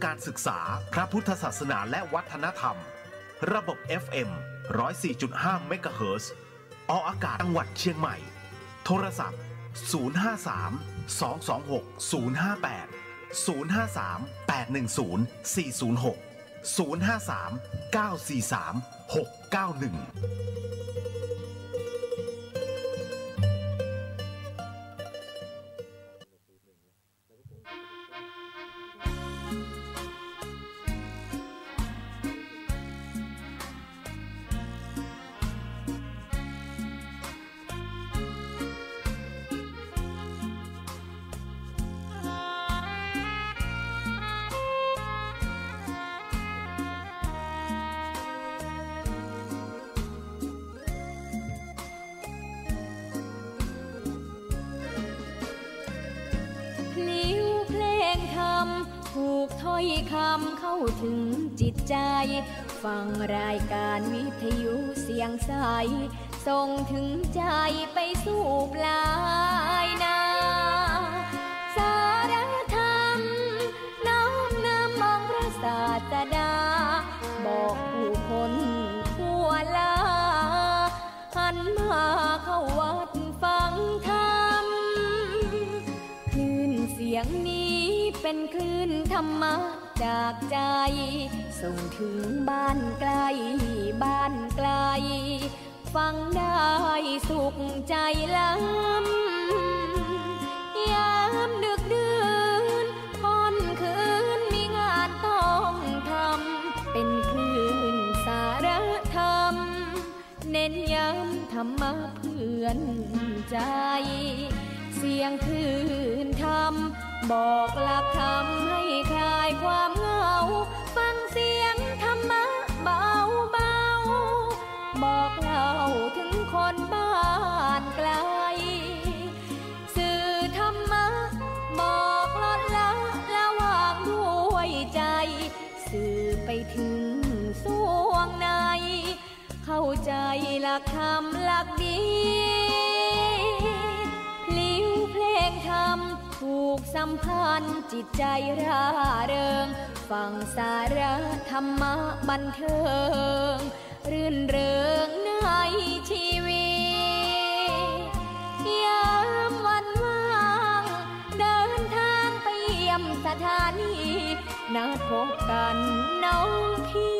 การศึกษาพระพุทธศาสนาและวัฒนธรรมระบบ FM 104.5 เมกะเฮิรตซ์ออกอากาศจังหวัดเชียงใหม่โทรศัพท์053-226-058-053-810-406-053-943-691ถูกถ้อยคำเข้าถึงจิตใจฟังรายการวิทยุเสียงใสส่งถึงใจไปสู่ปลายนาสารธรรมน้อมนำมองพระศาสดาบอกผู้คนทั่วลาหันมาเข้าวัดฟังธรรมคลื่นเสียงนี้เป็นคลื่นธรรมะจากใจส่งถึงบ้านไกลบ้านไกลฟังได้สุขใจล้ำยามดึกดื่นค่ำคืนมีงานต้องทำเป็นคลื่นสารธรรมเน้นย้ำธรรมะเพื่อนใจเสียงคลื่นธรรมบอกหลักธรรมให้คลายความเหงาฟังเสียงธรรมะเบาเบาบอกเล่าถึงคนบ้านไกลสื่อธรรมะบอกลดละละวางด้วยใจสื่อไปถึงสวงในเข้าใจหลักธรรมหลักดีพลิ้วเพลงธรรมถูกสัมพันธ์จิตใจร่าเริงฟังสาระธรรมะบันเทิงรื่นเริงในชีวิตยามวันว่างเดินทางไปเยี่ยมสถานีนัดพบกันน้องพี่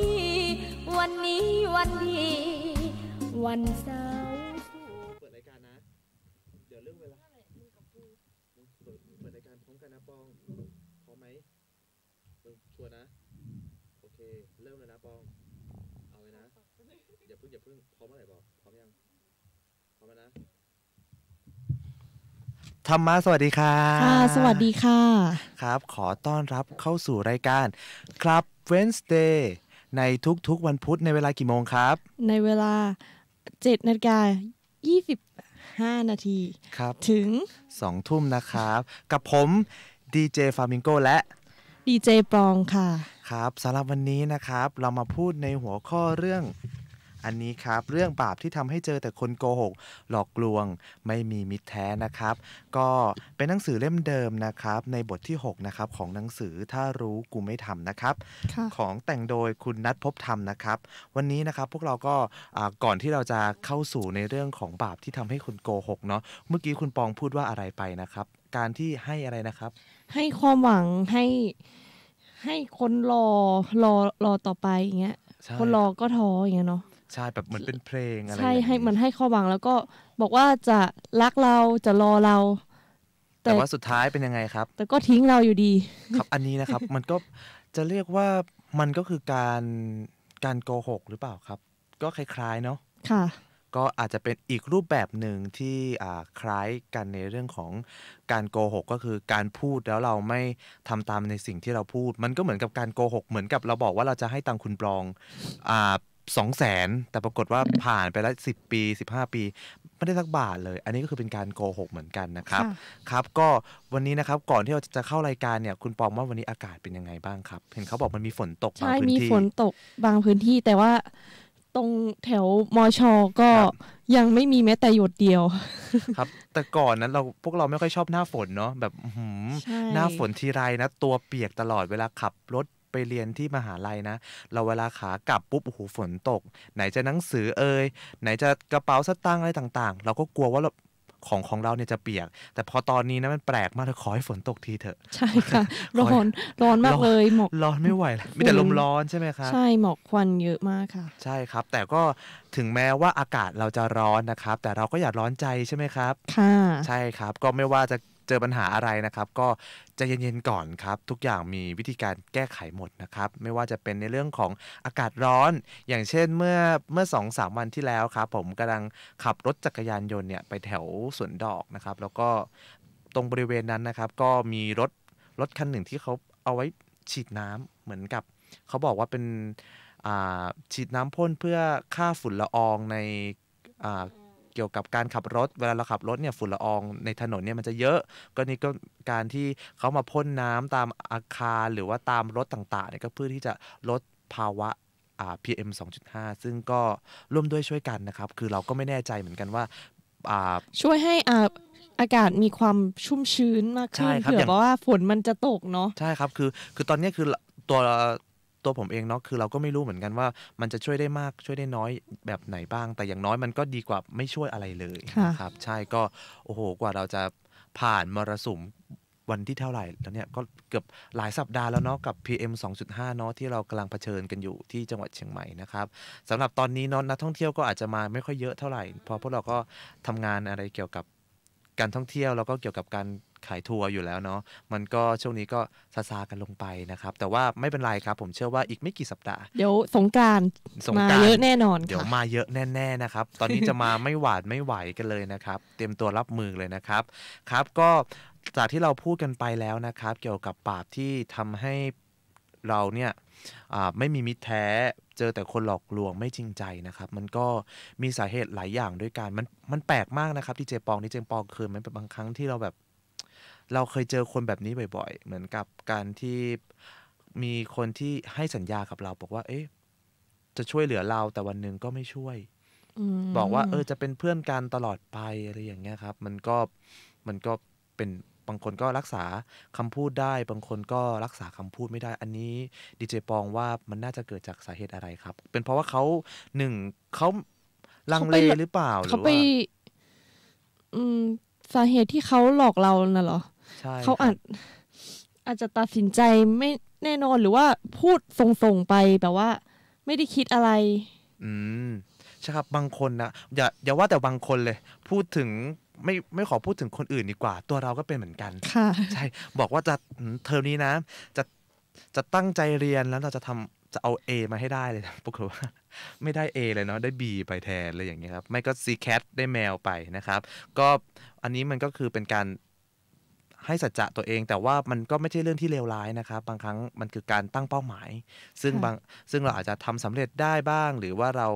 วันนี้วันดีวันเสาร์เปิดรายการนะเดี๋ยวเรื่องเวลาเปิดรายการพร้อมกันนะปองพร้อมไหมชัวร์นะโอเคเริ่มเลยนะปองเอาเลยนะอย่าเพิ่งพร้อมเมื่อไหร่บอกพร้อมยังพร้อมแล้วนะธรรมะสวัสดีครับค่ะสวัสดีค่ะครับขอต้อนรับเข้าสู่รายการครับ Wednesday ในทุกๆวันพุธในเวลากี่โมงครับในเวลา 7:25 นาทีครับถึง 2 ทุ่มนะครับกับผมดีเจฟามิงโกและดีเจปองค่ะครับสำหรับวันนี้นะครับเรามาพูดในหัวข้อเรื่องอันนี้ครับเรื่องบาปที่ทำให้เจอแต่คนโกหกหลอกลวงไม่มีมิตรแท้นะครับก็เป็นหนังสือเล่มเดิมนะครับในบทที่6นะครับของหนังสือถ้ารู้กูไม่ทำนะครับของแต่งโดยคุณณัฐภพธรรมนะครับวันนี้นะครับพวกเราก็ก่อนที่เราจะเข้าสู่ในเรื่องของบาปที่ทำให้คนโกหกเนาะเมื่อกี้คุณปองพูดว่าอะไรไปนะครับการที่ให้อะไรนะครับให้ความหวังให้คนรอต่อไปอย่างเงี้ยคนรอก็ท้ออย่างเงี้ยเนาะใช่แบบเหมือนเป็นเพลงอะไรใช่ให้มันให้ความหวังแล้วก็บอกว่าจะรักเราจะรอเราแต่ว่าสุดท้ายเป็นยังไงครับแต่ก็ทิ้งเราอยู่ดีครับอันนี้นะครับ มันก็จะเรียกว่ามันก็คือการโกหกหรือเปล่าครับก็คล้ายๆเนาะค่ะก็อาจจะเป็นอีกรูปแบบหนึ่งที่คล้ายกันในเรื่องของการโกหกก็คือการพูดแล้วเราไม่ทำตามในสิ่งที่เราพูดมันก็เหมือนกับการโกหกเหมือนกับเราบอกว่าเราจะให้ตังค์คุณปรอง200,000แต่ปรากฏว่าผ่านไปแล้ว10 ปี15 ปีไม่ได้สักบาทเลยอันนี้ก็คือเป็นการโกหกเหมือนกันนะครับครับก็วันนี้นะครับก่อนที่เราจะเข้ารายการเนี่ยคุณปองว่าวันนี้อากาศเป็นยังไงบ้างครับเห็นเขาบอกมันมีฝนตกบางพื้นที่ใช่มีฝนตกบางพื้นที่แต่ว่าตรงแถวมช.ก็ยังไม่มีแม้แต่หยดเดียวครับแต่ก่อนนั้นพวกเราไม่ค่อยชอบหน้าฝนเนาะแบบหน้าฝนทีไรนะตัวเปียกตลอดเวลาขับรถ ไปเรียนที่มหาลัยนะเราเวลาขากลับปุ๊บโอ้โหฝนตกไหนจะหนังสือไหนจะกระเป๋าสตางค์อะไรต่างๆเราก็กลัวว่าของเราเนี่ยจะเปียกแต่พอตอนนี้นะมันแปลกมากเลยขอให้ฝนตกทีเถอะใช่ค่ะร้อนมากเลยหมอกร้อนไม่ไหวแล้วมีแต่ลมร้อนใช่ไหมครับใช่หมอกควันเยอะมากค่ะใช่ครับแต่ก็ถึงแม้ว่าอากาศเราจะร้อนนะครับแต่เราก็อย่าร้อนใจใช่ไหมครับค่ะใช่ครับก็ไม่ว่าจะเจอปัญหาอะไรนะครับก็ใจเย็นๆก่อนครับทุกอย่างมีวิธีการแก้ไขหมดนะครับไม่ว่าจะเป็นในเรื่องของอากาศร้อนอย่างเช่นเมื่อ 2-3 วันที่แล้วครับผมกำลังขับรถจักรยานยนต์เนี่ยไปแถวสวนดอกนะครับแล้วก็ตรงบริเวณนั้นนะครับก็มีรถคันหนึ่งที่เขาเอาไว้ฉีดน้ำเหมือนกับเขาบอกว่าเป็นฉีดน้ำพ่นเพื่อฆ่าฝุ่นละอองในเกี่ยวกับการขับรถเวลาเราขับรถเนี่ยฝุ่นละอองในถนนเนี่ยมันจะเยอะก็นี่ก็การที่เขามาพ่นน้ำตามอาคารหรือว่าตามรถต่างๆเนี่ยก็เพื่อที่จะลดภาวะPM 2.5 ซึ่งก็ร่วมด้วยช่วยกันนะครับคือเราก็ไม่แน่ใจเหมือนกันว่าช่วยให้อากาศมีความชุ่มชื้นมากขึ้นเผื่อว่าฝนมันจะตกเนาะใช่ครับคือตอนนี้คือตัวผมเองเนาะคือเราก็ไม่รู้เหมือนกันว่ามันจะช่วยได้มากช่วยได้น้อยแบบไหนบ้างแต่อย่างน้อยมันก็ดีกว่าไม่ช่วยอะไรเลยนะครับใช่ก็โอ้โหกว่าเราจะผ่านมรสุมวันที่เท่าไหร่แล้วเนี่ยก็เกือบหลายสัปดาห์แล้วเนาะกับ PM 2.5 เนาะที่เรากำลังเผชิญกันอยู่ที่จังหวัดเชียงใหม่นะครับสำหรับตอนนี้เนาะนักท่องเที่ยวก็อาจจะมาไม่ค่อยเยอะเท่าไหร่เพราะพวกเราก็ทำงานอะไรเกี่ยวกับการท่องเที่ยวแล้วก็เกี่ยวกับการขายทัวร์อยู่แล้วเนาะมันก็ช่วงนี้ก็ซากันลงไปนะครับแต่ว่าไม่เป็นไรครับผมเชื่อว่าอีกไม่กี่สัปดาห์เดี๋ยวสงกรานต์มาเยอะแน่นอนเดี๋ยวมาเยอะแน่ๆนะครับตอนนี้จะมาไม่หวาดไม่ไหวกันเลยนะครับเตรียมตัวรับมือเลยนะครับครับก็จากที่เราพูดกันไปแล้วนะครับเกี่ยวกับบาปที่ทำให้เราเนี่ยไม่มีมิตรแท้เจอแต่คนหลอกลวงไม่จริงใจนะครับมันก็มีสาเหตุหลายอย่างด้วยกันมันแปลกมากนะครับที่เจปองเคยมันเป็นบางครั้งที่เราเคยเจอคนแบบนี้บ่อยๆเหมือนกับการที่มีคนที่ให้สัญญากับเราบอกว่าเอ๊ะจะช่วยเหลือเราแต่วันหนึ่งก็ไม่ช่วยบอกว่าจะเป็นเพื่อนกันตลอดไปอะไรอย่างเงี้ยครับมันก็เป็นบางคนก็รักษาคำพูดได้บางคนก็รักษาคำพูดไม่ได้อันนี้ดีเจปองว่ามันน่าจะเกิดจากสาเหตุอะไรครับเป็นเพราะว่าเขาลังเลหรือเปล่าหรือว่าสาเหตุที่เขาหลอกเราน่ะเหรอเขาอาจจะตัดสินใจไม่แน่นอนหรือว่าพูดส่งไปแบบว่าไม่ได้คิดอะไรใช่ครับบางคนนะอย่าว่าแต่บางคนเลยพูดถึงไม่ขอพูดถึงคนอื่นดีกว่าตัวเราก็เป็นเหมือนกันใช่บอกว่าจะเทอมนี้นะจะตั้งใจเรียนแล้วเราจะเอา A มาให้ได้เลยปรากฏว่าไม่ได้ A เลยเนาะได้ B ไปแทนเลยอย่างเงี้ยครับไม่ก็ C cat ได้แมวไปนะครับก็อันนี้มันก็คือเป็นการให้สัจจะตัวเองแต่ว่ามันก็ไม่ใช่เรื่องที่เลวร้ายนะครับบางครั้งมันคือการตั้งเป้าหมายซึ่งเราอาจจะทำสำเร็จได้บ้างหรือว่าเรา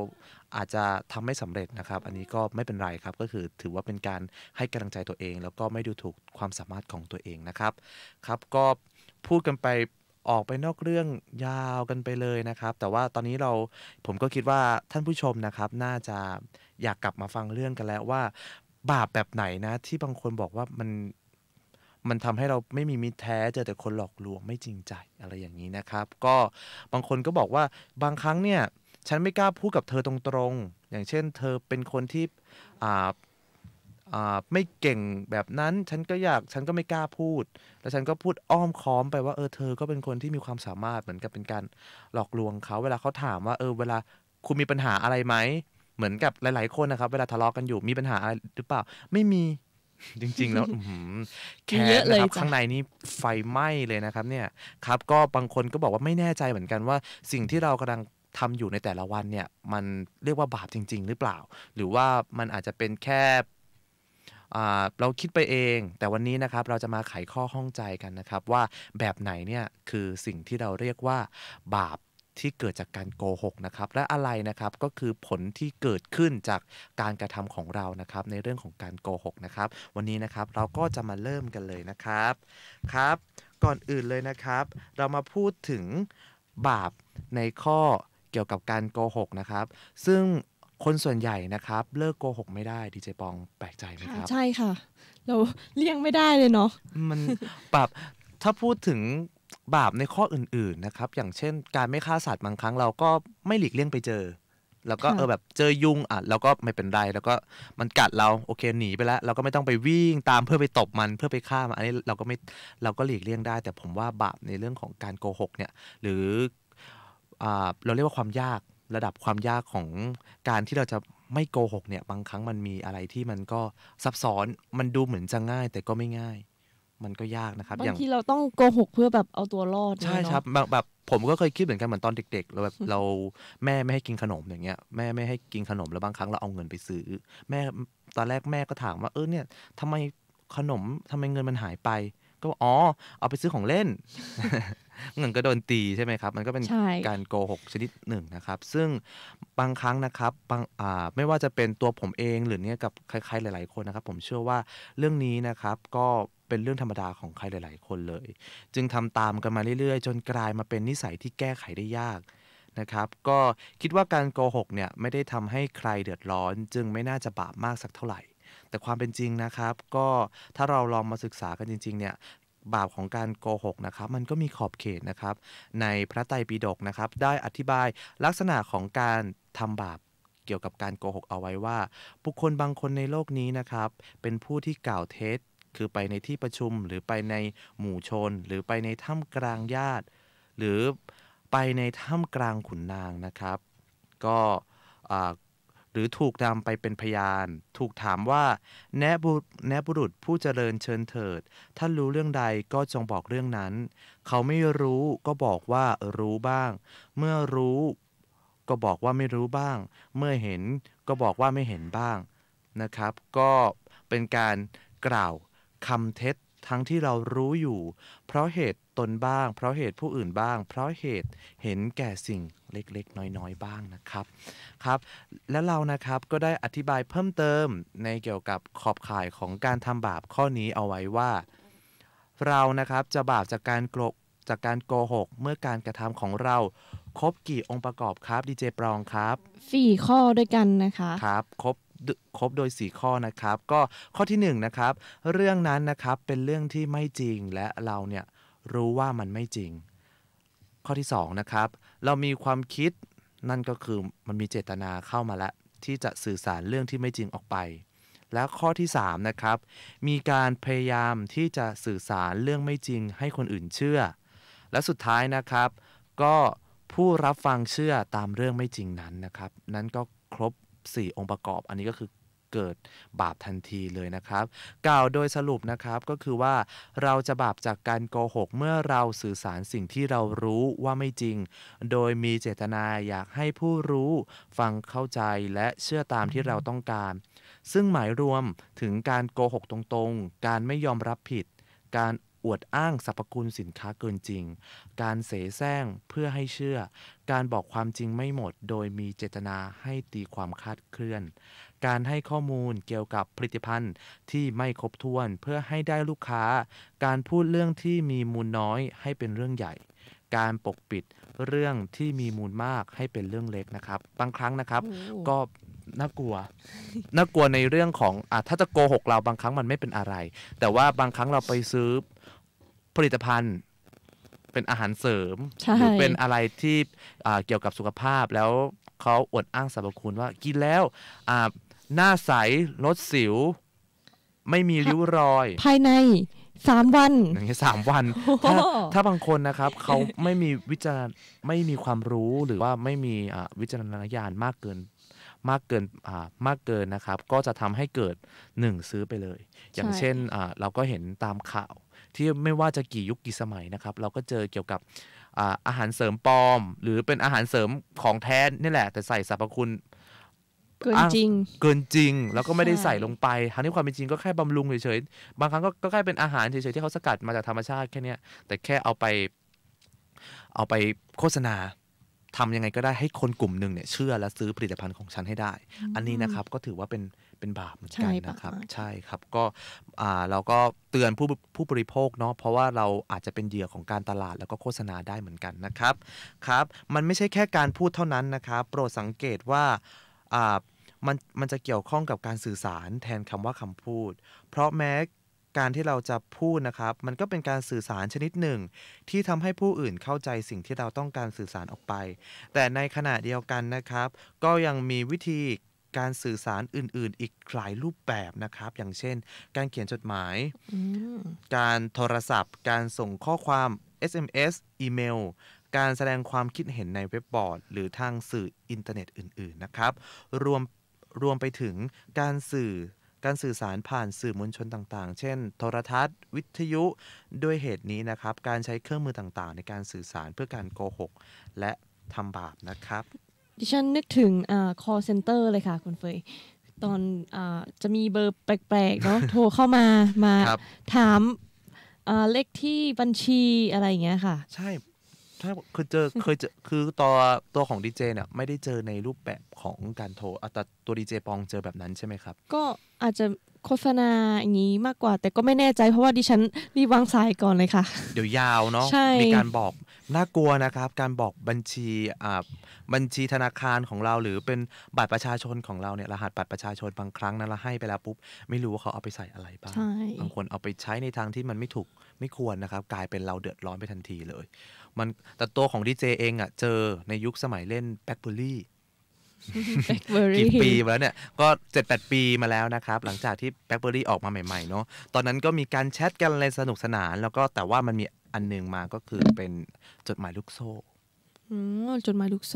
อาจจะทำไม่สำเร็จนะครับอันนี้ก็ไม่เป็นไรครับก็คือถือว่าเป็นการให้กำลังใจตัวเองแล้วก็ไม่ดูถูกความสามารถของตัวเองนะครับก็พูดกันไปออกไปนอกเรื่องยาวกันไปเลยนะครับแต่ว่าตอนนี้ผมก็คิดว่าท่านผู้ชมนะครับน่าจะอยากกลับมาฟังเรื่องกันแล้วว่าบาปแบบไหนนะที่บางคนบอกว่ามันทำให้เราไม่มีมิตรแท้เจอแต่คนหลอกลวงไม่จริงใจอะไรอย่างนี้นะครับก็บางคนก็บอกว่าบางครั้งเนี่ยฉันไม่กล้าพูดกับเธอตรงๆอย่างเช่นเธอเป็นคนที่ไม่เก่งแบบนั้นฉันก็ไม่กล้าพูดแล้วฉันก็พูดอ้อมค้อมไปว่าเธอก็เป็นคนที่มีความสามารถเหมือนกับเป็นการหลอกลวงเขาเวลาเขาถามว่าเวลาคุณมีปัญหาอะไรไหมเหมือนกับหลายๆคนนะครับเวลาทะเลาะกันอยู่มีปัญหาอะไรหรือเปล่าไม่มีจริงๆแล้วแค้นนะครับข้างในนี่ไฟไหม้เลยนะครับเนี่ยครับก็บางคนก็บอกว่าไม่แน่ใจเหมือนกันว่าสิ่งที่เรากำลังทำอยู่ในแต่ละวันเนี่ยมันเรียกว่าบาปจริงๆหรือเปล่าหรือว่ามันอาจจะเป็นแค่เราคิดไปเองแต่วันนี้นะครับเราจะมาไขข้อข้องใจกันนะครับว่าแบบไหนเนี่ยคือสิ่งที่เราเรียกว่าบาปที่เกิดจากการโกหกนะครับและอะไรนะครับก็คือผลที่เกิดขึ้นจากการกระทำของเรานะครับในเรื่องของการโกหกนะครับวันนี้นะครับเราก็จะมาเริ่มกันเลยนะครับก่อนอื่นเลยนะครับเรามาพูดถึงบาปในข้อเกี่ยวกับการโกหกนะครับซึ่งคนส่วนใหญ่นะครับเลิกโกหกไม่ได้ดีเจปองแปลกใจไหมครับใช่ค่ะเราเลี่ยงไม่ได้เลยเนาะมันแบบถ้าพูดถึง บาปในข้ออื่นๆนะครับอย่างเช่นการไม่ฆ่าสัตว์บางครั้งเราก็ไม่หลีกเลี่ยงไปเจอแล้วก็แบบเจอยุงเราก็ไม่เป็นไรแล้วก็มันกัดเราโอเคหนีไปแล้วเราก็ไม่ต้องไปวิ่งตามเพื่อไปตบมันเพื่อไปฆ่ามันอันนี้เราก็หลีกเลี่ยงได้แต่ผมว่าบาปในเรื่องของการโกหกเนี่ยหรือเราเรียกว่าความยากระดับความยากของการที่เราจะไม่โกหกเนี่ยบางครั้งมันมีอะไรที่มันก็ซับซ้อนมันดูเหมือนจะง่ายแต่ก็ไม่ง่ายมันก็ยากนะครับบางทีเราต้องโกหกเพื่อแบบเอาตัวรอดใช่ครับแบบผมก็เคยคิดเหมือนกันเหมือนตอนเด็กๆเราแบบเราแม่ไม่ให้กินขนมอย่างเงี้ยแม่ไม่ให้กินขนมแล้วบางครั้งเราเอาเงินไปซื้อแม่ตอนแรกแม่ก็ถามว่าเนี่ยทำไมเงินมันหายไปก็เอาไปซื้อของเล่น เงินก็โดนตีใช่ไหมครับมันก็เป็นการโกหกชนิดหนึ่งนะครับซึ่งบางครั้งนะครับไม่ว่าจะเป็นตัวผมเองหรือเนี่ยกับใครๆหลายๆคนนะครับผมเชื่อว่าเรื่องนี้นะครับก็เป็นเรื่องธรรมดาของใครหลายๆคนเลยจึงทำตามกันมาเรื่อยๆจนกลายมาเป็นนิสัยที่แก้ไขได้ยากนะครับก็คิดว่าการโกหกเนี่ยไม่ได้ทำให้ใครเดือดร้อนจึงไม่น่าจะบาปมากสักเท่าไหร่แต่ความเป็นจริงนะครับก็ถ้าเราลองมาศึกษากันจริงๆเนี่ยบาปของการโกหกนะครับมันก็มีขอบเขตนะครับในพระไตรปิฎกนะครับได้อธิบายลักษณะของการทำบาปเกี่ยวกับการโกหกเอาไว้ว่าบุคคลบางคนในโลกนี้นะครับเป็นผู้ที่กล่าวเท็จคือไปในที่ประชุมหรือไปในหมู่ชนหรือไปในถ้ำกลางญาติหรือไปในถ้ำกลางขุนนางนะครับก็หรือถูกนำไปเป็นพยานถูกถามว่าแนะบุรุษผู้เจริญเชิญเถิดท่านรู้เรื่องใดก็จงบอกเรื่องนั้นเขาไม่รู้ก็บอกว่ารู้บ้างเมื่อรู้ก็บอกว่าไม่รู้บ้างเมื่อเห็นก็บอกว่าไม่เห็นบ้างนะครับก็เป็นการกล่าวคำเท็จทั้งที่เรารู้อยู่เพราะเหตุตนบ้างเพราะเหตุผู้อื่นบ้างเพราะเหตุเห็นแก่สิ่งเล็กๆน้อยๆบ้างนะครับและเรานะครับก็ได้อธิบายเพิ่มเติมในเกี่ยวกับขอบข่ายของการทำบาปข้อนี้เอาไว้ว่าเรานะครับจะบาปจากการโกหกเมื่อการกระทำของเราครบกี่องค์ประกอบครับดีเจปรองครับ4ข้อด้วยกันนะคะครับครบโดย4ข้อนะครับก็ข้อที่1นะครับเรื่องนั้นนะครับเป็นเรื่องที่ไม่จริงและเราเนี่ยรู้ว่ามันไม่จริงข้อที่2นะครับเรามีความคิดนั่นก็คือมันมีเจตนาเข้ามาแล้วที่จะสื่อสารเรื่องที่ไม่จริงออกไปและข้อที่3นะครับมีการพยายามที่จะสื่อสารเรื่องไม่จริงให้คนอื่นเชื่อและสุดท้ายนะครับก็ผู้รับฟังเชื่อตามเรื่องไม่จริงนั้นนะครับนั้นก็ครบ4องค์ประกอบอันนี้ก็คือเกิดบาปทันทีเลยนะครับกล่าวโดยสรุปนะครับก็คือว่าเราจะบาปจากการโกหกเมื่อเราสื่อสารสิ่งที่เรารู้ว่าไม่จริงโดยมีเจตนาอยากให้ผู้รู้ฟังเข้าใจและเชื่อตามที่เราต้องการซึ่งหมายรวมถึงการโกหกตรงๆการไม่ยอมรับผิดการอวดอ้างสรรพคุณสินค้าเกินจริงการเสแสร้งเพื่อให้เชื่อการบอกความจริงไม่หมดโดยมีเจตนาให้ตีความคลาดเคลื่อนการให้ข้อมูลเกี่ยวกับผลิตภัณฑ์ที่ไม่ครบถ้วนเพื่อให้ได้ลูกค้าการพูดเรื่องที่มีมูลน้อยให้เป็นเรื่องใหญ่การปกปิดเรื่องที่มีมูลมากให้เป็นเรื่องเล็กนะครับบางครั้งนะครับก็น่ากลัวในเรื่องของถ้าจะโกหกเราบางครั้งมันไม่เป็นอะไรแต่ว่าบางครั้งเราไปซื้อผลิตภัณฑ์เป็นอาหารเสริมหรือเป็นอะไรที่เกี่ยวกับสุขภาพแล้วเขาอวดอ้างสรรพคุณว่ากินแล้วหน้าใสลดสิวไม่มีริ้วรอยภายใน3 วันอย่างเงี้ย3 วันถ้าบางคนนะครับเขาไม่มีความรู้หรือว่าไม่มีวิจารณญาณมากเกินนะครับก็จะทำให้เกิด1ซื้อไปเลยอย่างเช่นเราก็เห็นตามข่าวที่ไม่ว่าจะกี่ยุคกี่สมัยนะครับเราก็เจอเกี่ยวกับอาหารเสริมปลอมหรือเป็นอาหารเสริมของแท้นี่แหละแต่ใส่สรรพคุณเกินจริงแล้วก็ไม่ได้ใส่ลงไปทั้งที่ความเป็นจริงก็แค่บำรุงเฉยๆบางครั้งก็แค่เป็นอาหารเฉยๆที่เขาสกัดมาจากธรรมชาติแค่นี้แต่แค่เอาไปโฆษณาทำยังไงก็ได้ให้คนกลุ่มหนึ่งเนี่ยเชื่อและซื้อผลิตภัณฑ์ของฉันให้ได้อันนี้นะครับก็ถือว่าเป็นบาปเหมือนกันนะครับใช่ครับก็เราก็เตือนผู้บริโภคเนาะเพราะว่าเราอาจจะเป็นเหยื่อของการตลาดแล้วก็โฆษณาได้เหมือนกันนะครับมันไม่ใช่แค่การพูดเท่านั้นนะครับโปรดสังเกตว่ามันจะเกี่ยวข้องกับการสื่อสารแทนคำว่าคำพูดเพราะแม้ การที่เราจะพูดนะครับมันก็เป็นการสื่อสารชนิดหนึ่งที่ทำให้ผู้อื่นเข้าใจสิ่งที่เราต้องการสื่อสารออกไปแต่ในขณะเดียวกันนะครับก็ยังมีวิธีการสื่อสารอื่นๆอีกหลายรูปแบบนะครับอย่างเช่นการเขียนจดหมายการโทรศัพท์การส่งข้อความ SMS อีเมลการแสดงความคิดเห็นในเว็บบอร์ดหรือทางสื่ออินเทอร์เน็ตอื่นๆนะครับรวมไปถึงการสื่อสารผ่านสื่อมวลชนต่างๆเช่นโทรทัศน์วิทยุด้วยเหตุนี้นะครับการใช้เครื่องมือต่างๆในการสื่อสารเพื่อการโกหกและทำบาปนะครับดิฉันนึกถึงcall center เลยค่ะคุณเฟยตอนจะมีเบอร์แปลกๆเนาะ โทรเข้ามาถามเลขที่บัญชีอะไรอย่างเงี้ยค่ะใช่เคยเจอคือตัวของดีเจเนี่ยไม่ได้เจอในรูปแบบของการโทรแต่ตัวดีเจปองเจอแบบนั้นใช่ไหมครับก็อาจจะโฆษณาอย่างนี้มากกว่าแต่ก็ไม่แน่ใจเพราะว่าดิฉันรีบวางสายก่อนเลยค่ะเดี๋ยวยาวเนาะมีการบอกน่ากลัวนะครับการบอกบัญชีธนาคารของเราหรือเป็นบัตรประชาชนของเราเนี่ยรหัสบัตรประชาชนบางครั้งนั้นเราให้ไปแล้วปุ๊บไม่รู้ว่าเขาเอาไปใส่อะไรบ้างบางคนเอาไปใช้ในทางที่มันไม่ถูกไม่ควรนะครับกลายเป็นเราเดือดร้อนไปทันทีเลยแต่ตัวของดีเจเองเจอในยุคสมัยเล่นแบล็คเบอร์รี่กี่ปีมาแล้วเนี่ยก็ 7-8 ปีมาแล้วนะครับหลังจากที่แบล็คเบอร์รี่ออกมาใหม่ๆเนาะตอนนั้นก็มีการแชทกันอะไรสนุกสนานแล้วก็แต่ว่ามันมีอันนึงมาก็คือเป็นจดหมายลูกโซ่จดหมายลูกโ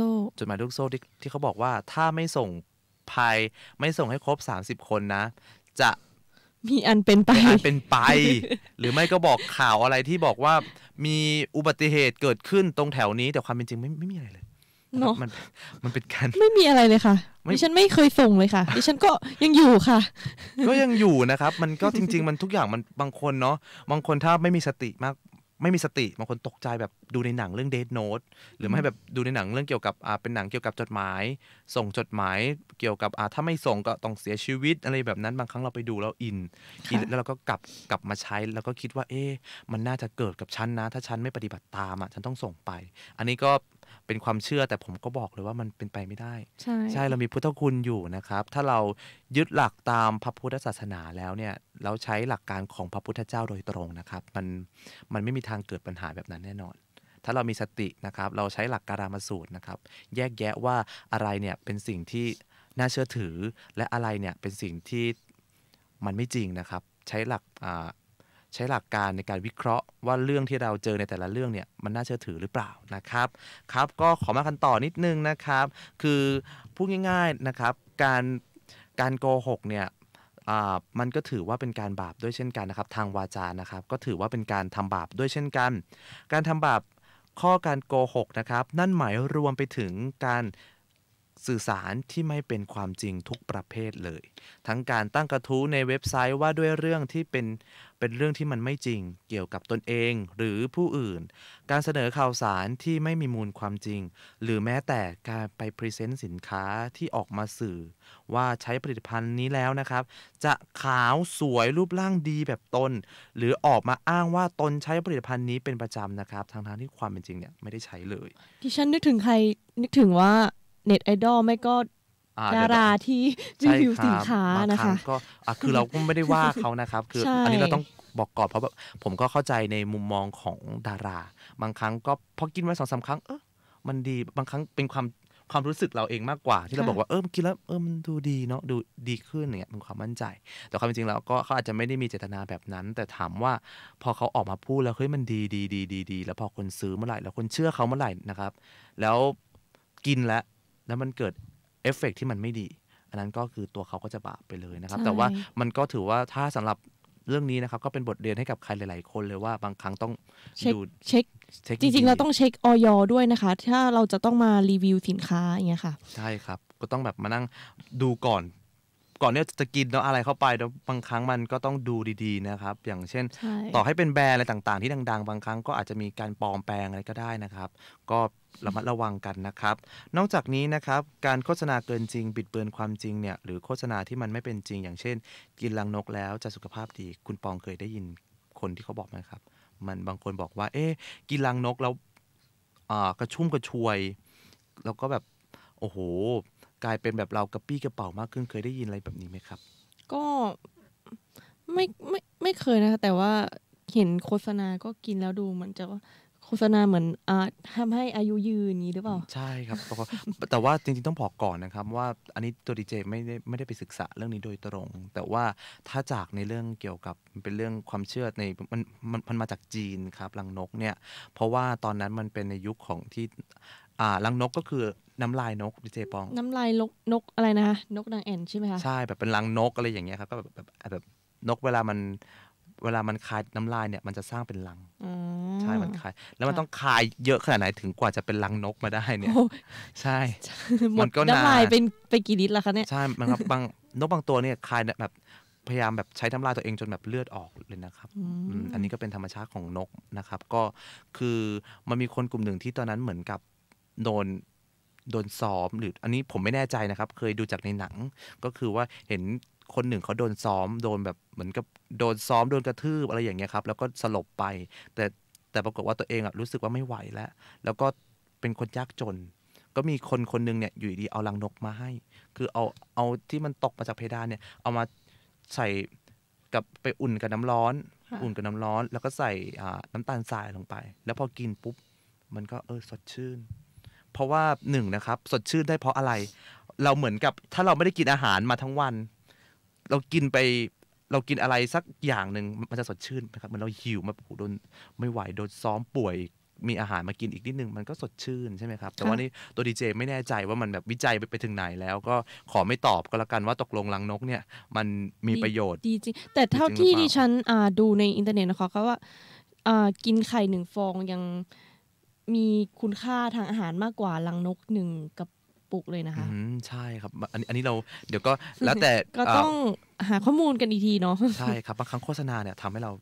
ซ่ที่เขาบอกว่าถ้าไม่ส่งไม่ส่งให้ครบ30คนนะจะมีอันเป็นไป หรือไม่ก็บอกข่าวอะไรที่บอกว่ามีอุบัติเหตุเกิดขึ้นตรงแถวนี้แต่ความเป็นจริงไม่มีอะไรเลยเนาะมันเป็นการไม่มีอะไรเลยค่ะดิฉันไม่เคยส่งเลยค่ะดิฉันก็ยังอยู่ค่ะก็ยังอยู่นะครับมันก็จริงๆมันทุกอย่างมันบางคนเนาะบางคนถ้าไม่มีสติบางคนตกใจแบบดูในหนังเรื่อง Death Note หรือไม่แบบดูในหนังเรื่องเกี่ยวกับเป็นหนังเกี่ยวกับจดหมายส่งจดหมายเกี่ยวกับถ้าไม่ส่งก็ต้องเสียชีวิตอะไรแบบนั้นบางครั้งเราไปดูแล้วอินแล้วเราก็กลับมาใช้แล้วก็คิดว่ามันน่าจะเกิดกับฉันนะถ้าฉันไม่ปฏิบัติตามฉันต้องส่งไปอันนี้ก็เป็นความเชื่อแต่ผมก็บอกเลยว่ามันเป็นไปไม่ได้ใช่เรามีพุทธคุณอยู่นะครับถ้าเรายึดหลักตามพระพุทธศาสนาแล้วเนี่ยเราใช้หลักการของพระพุทธเจ้าโดยตรงนะครับมันไม่มีทางเกิดปัญหาแบบนั้นแน่นอนถ้าเรามีสตินะครับเราใช้หลักการามสูตรนะครับแยกแยะว่าอะไรเนี่ยเป็นสิ่งที่น่าเชื่อถือและอะไรเนี่ยเป็นสิ่งที่มันไม่จริงนะครับใช้หลักการในการวิเคราะห์ว่าเรื่องที่เราเจอในแต่ละเรื่องเนี่ยมันน่าเชื่อถือหรือเปล่านะครับก็ขอมากันต่อนิดนึงนะครับคือพูดง่ายๆนะครับการโกหกเนี่ยมันก็ถือว่าเป็นการบาปด้วยเช่นกันนะครับทางวาจานะครับก็ถือว่าเป็นการทำบาปด้วยเช่นกันการทำบาปข้อการโกหกนะครับนั่นหมายรวมไปถึงการสื่อสารที่ไม่เป็นความจริงทุกประเภทเลยทั้งการตั้งกระทู้ในเว็บไซต์ว่าด้วยเรื่องที่เป็นเรื่องที่มันไม่จริงเกี่ยวกับตนเองหรือผู้อื่นการเสนอข่าวสารที่ไม่มีมูลความจริงหรือแม้แต่การไปพรีเซนต์สินค้าที่ออกมาสื่อว่าใช้ผลิตภัณฑ์นี้แล้วนะครับจะขาวสวยรูปร่างดีแบบตนหรือออกมาอ้างว่าตนใช้ผลิตภัณฑ์นี้เป็นประจำนะครับทั้งที่ความเป็นจริงเนี่ยไม่ได้ใช้เลยดิฉันนึกถึงว่าเน็ตไอดอลไม่ก็ดาราที่รีวิวสินค้านะคะก็คือเราก็ไม่ได้ว่าเขานะครับคืออันนี้เราต้องบอกก่อนเพราะแบบผมก็เข้าใจในมุมมองของดาราบางครั้งก็พอกินมา 2-3 ครั้งมันดีบางครั้งเป็นความรู้สึกเราเองมากกว่าที่เราบอกว่ากินแล้วมันดูดีเนาะดูดีขึ้นเนี่ยเป็นความมั่นใจแต่ความจริงแล้วก็เขาอาจจะไม่ได้มีเจตนาแบบนั้นแต่ถามว่าพอเขาออกมาพูดแล้วเฮ้ยมันดีแล้วพอคนซื้อเมื่อไหร่แล้วคนเชื่อเขาเมื่อไหร่นะครับแล้วกินแล้วมันเกิดเอฟเฟกต์ที่มันไม่ดีอันนั้นก็คือตัวเขาก็จะบาปไปเลยนะครับแต่ว่ามันก็ถือว่าถ้าสำหรับเรื่องนี้นะครับก็เป็นบทเรียนให้กับใครหลายๆคนเลยว่าบางครั้งต้องดูเช็คจริงๆเราต้องเช็คอย.ด้วยนะคะถ้าเราจะต้องมารีวิวสินค้าอย่างเงี้ยค่ะใช่ครับก็ต้องแบบมานั่งดูก่อนเนี่ยจะกินแล้วอะไรเข้าไปแล้วบางครั้งมันก็ต้องดูดีๆนะครับอย่างเช่นต่อให้เป็นแบรนด์อะไรต่างๆที่ดังๆบางครั้งก็อาจจะมีการปลอมแปลงอะไรก็ได้นะครับก็ระมัดระวังกันนะครับนอกจากนี้นะครับการโฆษณาเกินจริงบิดเบือนความจริงเนี่ยหรือโฆษณาที่มันไม่เป็นจริงอย่างเช่นกินรังนกแล้วจะสุขภาพดีคุณปองเคยได้ยินคนที่เขาบอกไหมครับมันบางคนบอกว่ากินรังนกแล้วกระชุ่มกระชวยแล้วก็แบบโอ้โหกลายเป็นแบบเรากระปี้กระเป๋ามากขึ้นเคยได้ยินอะไรแบบนี้ไหมครับก็ ไม่เคยนะคะแต่ว่าเห็นโฆษณาก็กินแล้วดูมันจะโฆษณาเหมือนทำให้อายุยืนนี้หรือเปล่าใช่ครับแต่ว่าจริงๆต้องบอกก่อนนะครับว่าอันนี้ตัวดีเจไม่ได้ไปศึกษาเรื่องนี้โดยตรงแต่ว่าถ้าจากในเรื่องเกี่ยวกับเป็นเรื่องความเชื่อในมันมาจากจีนครับรังนกเนี่ยเพราะว่าตอนนั้นมันเป็นในยุคของที่รังนกก็คือน้ำลายนกดีเจปองน้ำลายนกอะไรนะคะนกนางแอ่นใช่ไหมคะใช่แบบเป็นรังนกอะไรอย่างเงี้ยครับก็แบบนกเวลามันคายน้ำลายเนี่ยมันจะสร้างเป็นรังใช่มันคายแล้วมันต้องคายเยอะขนาดไหนถึงกว่าจะเป็นรังนกมาได้เนี่ยใช่มันก็น้ำลายเป็นไปกี่ลิตรละคะเนี่ยใช่มันครับนกบางตัวเนี่ยคายแบบพยายามแบบใช้น้ำลายตัวเองจนแบบเลือดออกเลยนะครับอันนี้ก็เป็นธรรมชาติของนกนะครับก็คือมันมีคนกลุ่มหนึ่งที่ตอนนั้นเหมือนกับโดนซ้อมหรืออันนี้ผมไม่แน่ใจนะครับเคยดูจากในหนังก็คือว่าเห็นคนหนึ่งเขาโดนซ้อมโดนแบบเหมือนกับโดนซ้อมโดนกระทืบอะไรอย่างเงี้ยครับแล้วก็สลบไปแต่ปรากฏว่าตัวเองรู้สึกว่าไม่ไหวแล้วก็เป็นคนยากจนก็มีคนนึงเนี่ยอยู่ดีเอารังนกมาให้คือเอาที่มันตกมาจากเพดานเนี่ยเอามาใส่กับไปอุ่นกับน้ำร้อนแล้วก็ใส่น้ำตาลทรายลงไปแล้วพอกินปุ๊บมันก็สดชื่นเพราะว่าหนึ่งนะครับสดชื่นได้เพราะอะไรเราเหมือนกับถ้าเราไม่ได้กินอาหารมาทั้งวันเรากินอะไรสักอย่างหนึ่งมันจะสดชื่นนะครับเหมือนเราหิวมาโดนไม่ไหวโดนซ้อมป่วยมีอาหารมากินอีกนิดนึงมันก็สดชื่นใช่ไหมครับแต่ว่านี่ตัวดีเจไม่แน่ใจว่ามันแบบวิจัยไปถึงไหนแล้วก็ขอไม่ตอบก็แล้วกันว่าตกลงรังนกเนี่ยมันมีประโยชน์ดีจริงแต่เท่าที่ดิฉันดูในอินเทอร์เน็ตนะคะก็ว่ากินไข่1 ฟองยังมีคุณค่าทางอาหารมากกว่ารังนก1กับปุกเลยนะคะใช่ครับอันนี้เราเดี๋ยวก็แล้วแต่ก็ต้องหาข้อมูลกันอีกทีเนาะใช่ครับบางครั้งโฆษณาเนี่ยทำให้เรา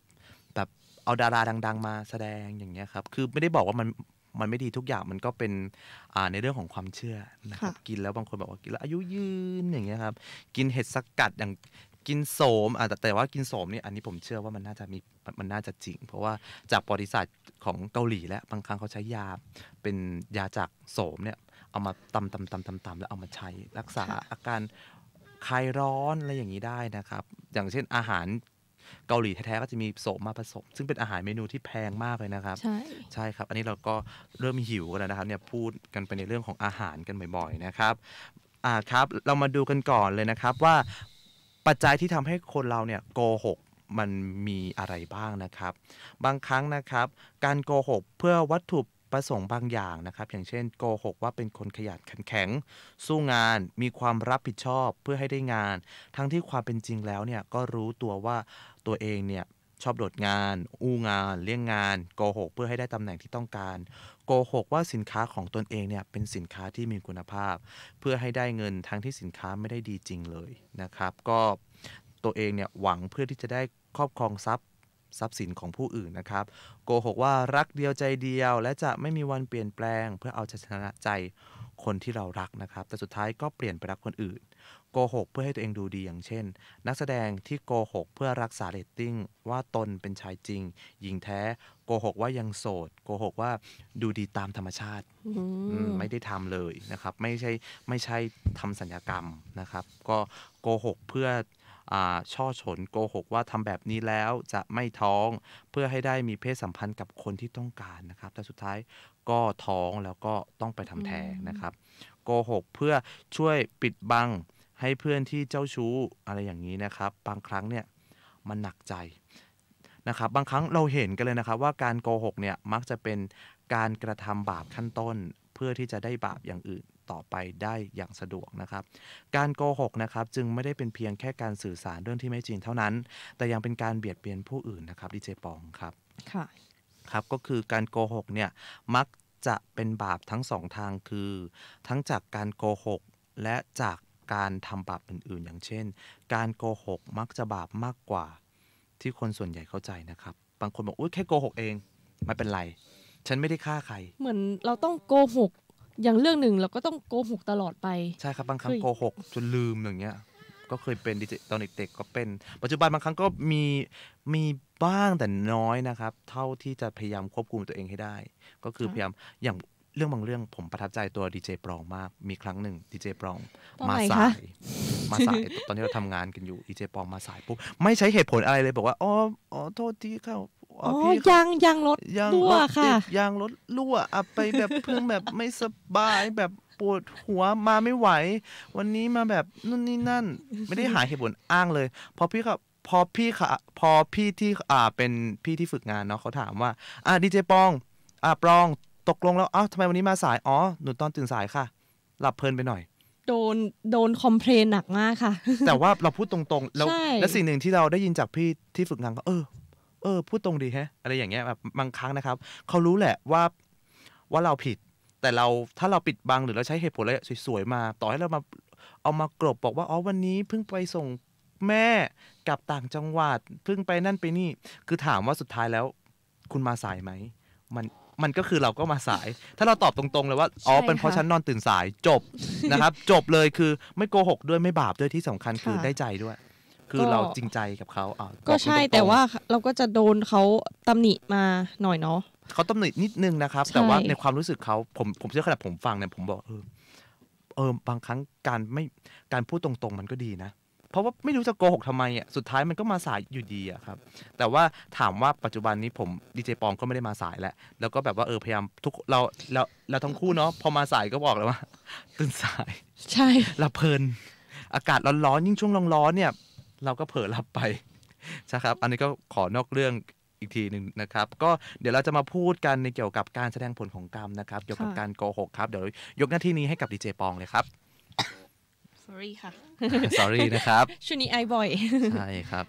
แบบเอาดาราดังๆมาแสดงอย่างเงี้ยครับคือไม่ได้บอกว่ามันไม่ดีทุกอย่างมันก็เป็นในเรื่องของความเชื่อนะครับกินแล้วบางคนบอกว่ากินแล้วอายุยืนอย่างเงี้ยครับกินเห็ดสกัดอย่างกินโสมแต่ว่ากินโสมนี่อันนี้ผมเชื่อว่ามันน่าจะจริงเพราะว่าจากประวัติศาสตร์ของเกาหลีแล้วบางครั้งเขาใช้ยาเป็นยาจากโสมเนี่ยเอามาตำแล้วเอามาใช้รักษาอาการคลายร้อนอะไรอย่างนี้ได้นะครับอย่างเช่นอาหารเกาหลีแท้ๆก็จะมีโสมมาผสมซึ่งเป็นอาหารเมนูที่แพงมากเลยนะครับใช่ครับอันนี้เราก็เริ่มหิวกันแล้วนะครับเนี่ยพูดกันไปในเรื่องของอาหารกันบ่อยๆนะครับครับเรามาดูกันก่อนเลยนะครับว่าปัจจัยที่ทำให้คนเราเนี่ยโกหกมันมีอะไรบ้างนะครับบางครั้งนะครับการโกหกเพื่อวัตถุประสงค์บางอย่างนะครับอย่างเช่นโกหกว่าเป็นคนขยันขันแข็งสู้งานมีความรับผิดชอบเพื่อให้ได้งานทั้งที่ความเป็นจริงแล้วเนี่ยก็รู้ตัวว่าตัวเองเนี่ยชอบโดดงานอู้งานเลี่ยงงานโกหกเพื่อให้ได้ตำแหน่งที่ต้องการโกหกว่าสินค้าของตนเองเนี่ยเป็นสินค้าที่มีคุณภาพเพื่อให้ได้เงินทั้งที่สินค้าไม่ได้ดีจริงเลยนะครับก็ตัวเองเนี่ยหวังเพื่อที่จะได้ครอบครองทรัพย์สินของผู้อื่นนะครับโกหกว่ารักเดียวใจเดียวและจะไม่มีวันเปลี่ยนแปลงเพื่อเอาชนะใจคนที่เรารักนะครับแต่สุดท้ายก็เปลี่ยนไปรักคนอื่นโกหกเพื่อให้ตัวเองดูดีอย่างเช่นนักแสดงที่โกหกเพื่อรักษาเรตติ้งว่าตนเป็นชายจริงหญิงแท้โกหกว่ายังโสดโกหกว่าดูดีตามธรรมชาติไม่ได้ทำเลยนะครับไม่ใช่ทำสัญญกรรมนะครับก็โกหกเพื่อช่อฉนโกหกว่าทำแบบนี้แล้วจะไม่ท้องเพื่อให้ได้มีเพศสัมพันธ์กับคนที่ต้องการนะครับแต่สุดท้ายก็ท้องแล้วก็ต้องไปทำแท้งนะครับโกหกเพื่อช่วยปิดบังให้เพื่อนที่เจ้าชู้อะไรอย่างนี้นะครับบางครั้งเนี่ยมันหนักใจนะครับบางครั้งเราเห็นกันเลยนะครับว่าการโกหกเนี่ยมักจะเป็นการกระทำบาปขั้นต้นเพื่อที่จะได้บาปอย่างอื่นต่อไปได้อย่างสะดวกนะครับการโกหกนะครับจึงไม่ได้เป็นเพียงแค่การสื่อสารเรื่องที่ไม่จริงเท่านั้นแต่ยังเป็นการเบียดเบียนผู้อื่นนะครับดีเจปองครับค่ะครับก็คือการโกหกเนี่ยมักจะเป็นบาปทั้งสองทางคือทั้งจากการโกหกและจากการทำบาปอื่นๆอย่างเช่นการโกหกมักจะบาปมากกว่าที่คนส่วนใหญ่เข้าใจนะครับบางคนบอกอุ๊ยแค่โกหกเองไม่เป็นไรฉันไม่ได้ฆ่าใครเหมือนเราต้องโกหกอย่างเรื่องหนึ่งเราก็ต้องโกหกตลอดไปใช่ครับบางครั้งโกหกจนลืมอย่างเงี้ยก็เคยเป็นตอนเด็กๆก็เป็นปัจจุบันบางครั้งก็มีบ้างแต่น้อยนะครับเท่าที่จะพยายามควบคุมตัวเองให้ได้ก็คือพยายามอย่าง เรื่องบางเรื่องผมประทับใจตัวดีเจปรองมากมีครั้งหนึ่งดีเจปรองมาสายตอนที่เราทำงานกันอยู่ดีเจปรองมาสายปุ๊บไม่ใช้เหตุผลอะไรเลยบอกว่าอ๋อโทษทีค่ะพี่ยางรถรั่วค่ะยางรถรั่วไปแบบเพิ่งแบบไม่สบายแบบปวดหัวมาไม่ไหววันนี้มาแบบนู่นนี่นั่นไม่ได้หาเหตุผลอ้างเลยพอพี่ที่เป็นพี่ที่ฝึกงานเนาะเขาถามว่าดีเจปองปรองตกลงแล้วทำไมวันนี้มาสายหนูตอนตื่นสายค่ะหลับเพลินไปหน่อยโดนคอมเพลนหนักมากค่ะ แต่ว่าเราพูดตรงๆแล้วสิ่งหนึ่งที่เราได้ยินจากพี่ที่ฝึกงานก็พูดตรงดีแฮะอะไรอย่างเงี้ยแบบบางครั้งนะครับเขารู้แหละว่าเราผิดแต่ถ้าเราปิดบังหรือเราใช้เหตุผลอะไรสวยๆมาต่อให้เรามาเอามากรบบอกว่าวันนี้เพิ่งไปส่งแม่กลับต่างจังหวัดเพิ่งไปนั่นไปนี่คือถามว่าสุดท้ายแล้วคุณมาสายไหมมันก็คือเราก็มาสายถ้าเราตอบตรงๆเลยว่าเป็นเพราะฉันนอนตื่นสายจบนะครับจบเลยคือไม่โกหกด้วยไม่บาปด้วยที่สำคัญคือได้ใจด้วยคือเราจริงใจกับเขาก็ใช่แต่ว่าเราก็จะโดนเขาตำหนิมาหน่อยเนาะเขาตำหนินิดนึงนะครับแต่ว่าในความรู้สึกเขาผมเชื่อขนาดผมฟังเนี่ยผมบอกบางครั้งการพูดตรงๆมันก็ดีนะเพราะว่าไม่รู้จะโกหกทำไมสุดท้ายมันก็มาสายอยู่ดีครับแต่ว่าถามว่าปัจจุบันนี้ผมดีเจปองก็ไม่ได้มาสายแล้วก็แบบว่าพยายามทุกเราทั้งคู่เนาะพอมาสายก็บอกเลยว่าตื่นสายใช่เราเพลินอากาศร้อนๆยิ่งช่วงร้อนๆเนี่ยเราก็เผลอหลับไปใช่ครับอันนี้ก็ขอนอกเรื่องอีกทีหนึ่งนะครับก็เดี๋ยวเราจะมาพูดกันในเกี่ยวกับการแสดงผลของกรรมนะครับเกี่ยวกับการโกหกครับเดี๋ยวยกหน้าที่นี้ให้กับดีเจปองเลยครับ sorry ค่ะ sorry นะครับช่วงนี้ไอบ่อยใช่ครับ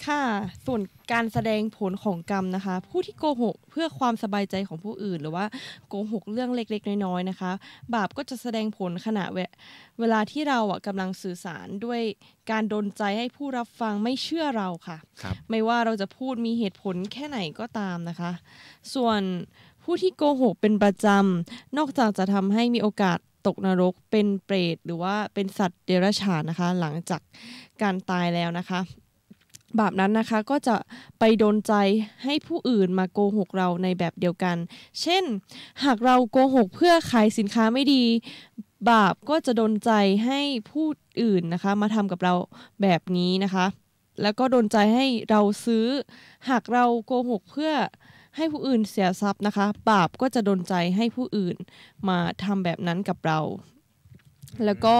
ค่ะส่วนการแสดงผลของกรรมนะคะผู้ที่โกหกเพื่อความสบายใจของผู้อื่นหรือว่าโกหกเรื่องเล็กๆน้อยๆนะคะบาปก็จะแสดงผลขณะเวลาที่เรากำลังสื่อสารด้วยการดลใจให้ผู้รับฟังไม่เชื่อเราค่ะไม่ว่าเราจะพูดมีเหตุผลแค่ไหนก็ตามนะคะส่วนผู้ที่โกหกเป็นประจำนอกจากจะทำให้มีโอกาสตกนรกเป็นเปรตหรือว่าเป็นสัตว์เดรัจฉานนะคะหลังจากการตายแล้วนะคะบาปนั้นนะคะก็จะไปดลใจให้ผู้อื่นมาโกหกเราในแบบเดียวกันเช่นหากเราโกหกเพื่อขายสินค้าไม่ดีบาปก็จะดลใจให้ผู้อื่นนะคะมาทำกับเราแบบนี้นะคะแล้วก็ดลใจให้เราซื้อหากเราโกหกเพื่อให้ผู้อื่นเสียทรัพย์นะคะบาปก็จะดลใจให้ผู้อื่นมาทำแบบนั้นกับเราแล้วก็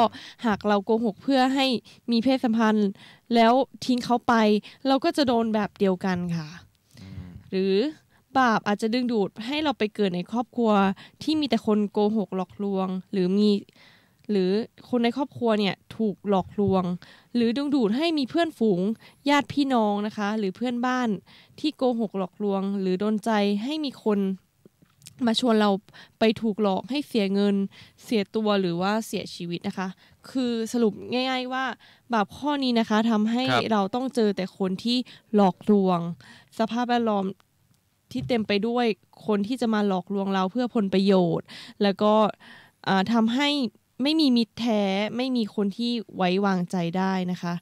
หากเราโกหกเพื่อให้มีเพศสัมพันธ์แล้วทิ้งเขาไปเราก็จะโดนแบบเดียวกันค่ะหรือบาปอาจจะดึงดูดให้เราไปเกิดในครอบครัวที่มีแต่คนโกหกหลอกลวงหรือคนในครอบครัวเนี่ยถูกหลอกลวงหรือดึงดูดให้มีเพื่อนฝูงญาติพี่น้องนะคะหรือเพื่อนบ้านที่โกหกหลอกลวงหรือดลใจให้มีคนมาชวนเราไปถูกหลอกให้เสียเงินเสียตัวหรือว่าเสียชีวิตนะคะคือสรุปง่ายๆว่าบาปข้อนี้นะคะทำให้เราต้องเจอแต่คนที่หลอกลวงสภาพแวดล้อมที่เต็มไปด้วยคนที่จะมาหลอกลวงเราเพื่อผลประโยชน์แล้วก็ทำให้ไม่มีมิตรแท้ไม่มีคนที่ไว้วางใจได้นะคะ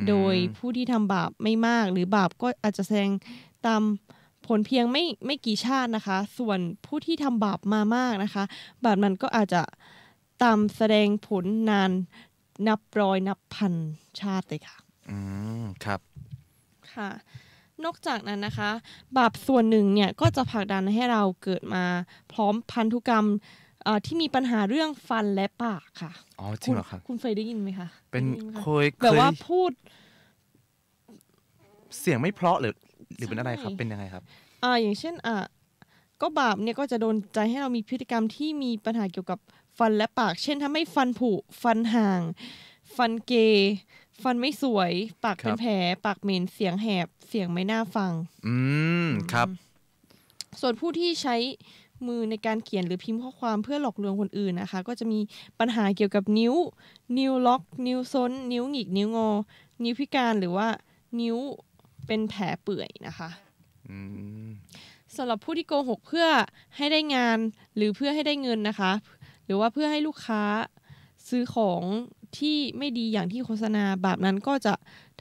โดยผู้ที่ทำบาปไม่มากหรือบาปก็อาจจะแสดงตามผลเพียงไม่กี่ชาตินะคะส่วนผู้ที่ทำบาปมามากนะคะบาปนั้นก็อาจจะตามแสดงผลนานนับร้อยนับพันชาติเลยค่ะครับค่ะนอกจากนั้นนะคะบาปส่วนหนึ่งเนี่ยก็จะผลักดันให้เราเกิดมาพร้อมพันธุกรรมที่มีปัญหาเรื่องฟันและปากค่ะจริงเหรอครับคุณเคยได้ยินไหมคะเป็นเคยแบบว่าพูดเสียงไม่เพราะหรือเป็นอะไรครับเป็นยังไงครับอย่างเช่นก็บาปเนี่ยก็จะโดนใจให้เรามีพฤติกรรมที่มีปัญหาเกี่ยวกับฟันและปากเช่นทำให้ฟันผุฟันห่างฟันเกยฟันไม่สวยปากเป็นแผลปากเหม็นเสียงแหบเสียงไม่น่าฟังครับส่วนผู้ที่ใช้มือในการเขียนหรือพิมพ์ข้อความเพื่อหลอกลวงคนอื่นนะคะก็จะมีปัญหาเกี่ยวกับนิ้วล็อกนิ้วซ้นนิ้วหงิกนิ้วงอนิ้วพิการหรือว่านิ้วเป็นแผลเปื่อยนะคะสำหรับผู้ที่โกหกเพื่อให้ได้งานหรือเพื่อให้ได้เงินนะคะหรือว่าเพื่อให้ลูกค้าซื้อของที่ไม่ดีอย่างที่โฆษณาบาปนั้นก็จะ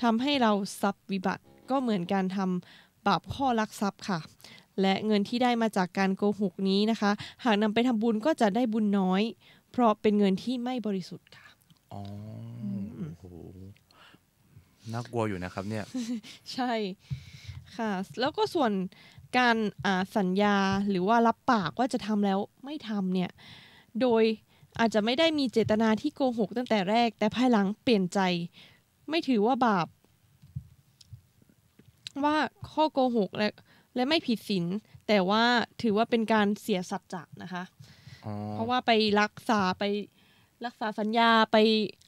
ทำให้เราทรัพย์วิบัติก็เหมือนการทำบาปข้อลักทรัพย์ค่ะ และเงินที่ได้มาจากการโกหกนี้นะคะหากนำไปทำบุญก็จะได้บุญน้อยเพราะเป็นเงินที่ไม่บริสุทธิ์ค่ะอ๋อโอ้โหน่ากลัวอยู่นะครับเนี่ย ใช่ค่ะแล้วก็ส่วนการสัญญาหรือว่ารับปากว่าจะทำแล้วไม่ทำเนี่ยโดยอาจจะไม่ได้มีเจตนาที่โกหกตั้งแต่แรกแต่ภายหลังเปลี่ยนใจไม่ถือว่าบาปว่าข้อโกหกและไม่ผิดศีลแต่ว่าถือว่าเป็นการเสียสัจจะนะคะเพราะว่าไปรักษาสัญญาไป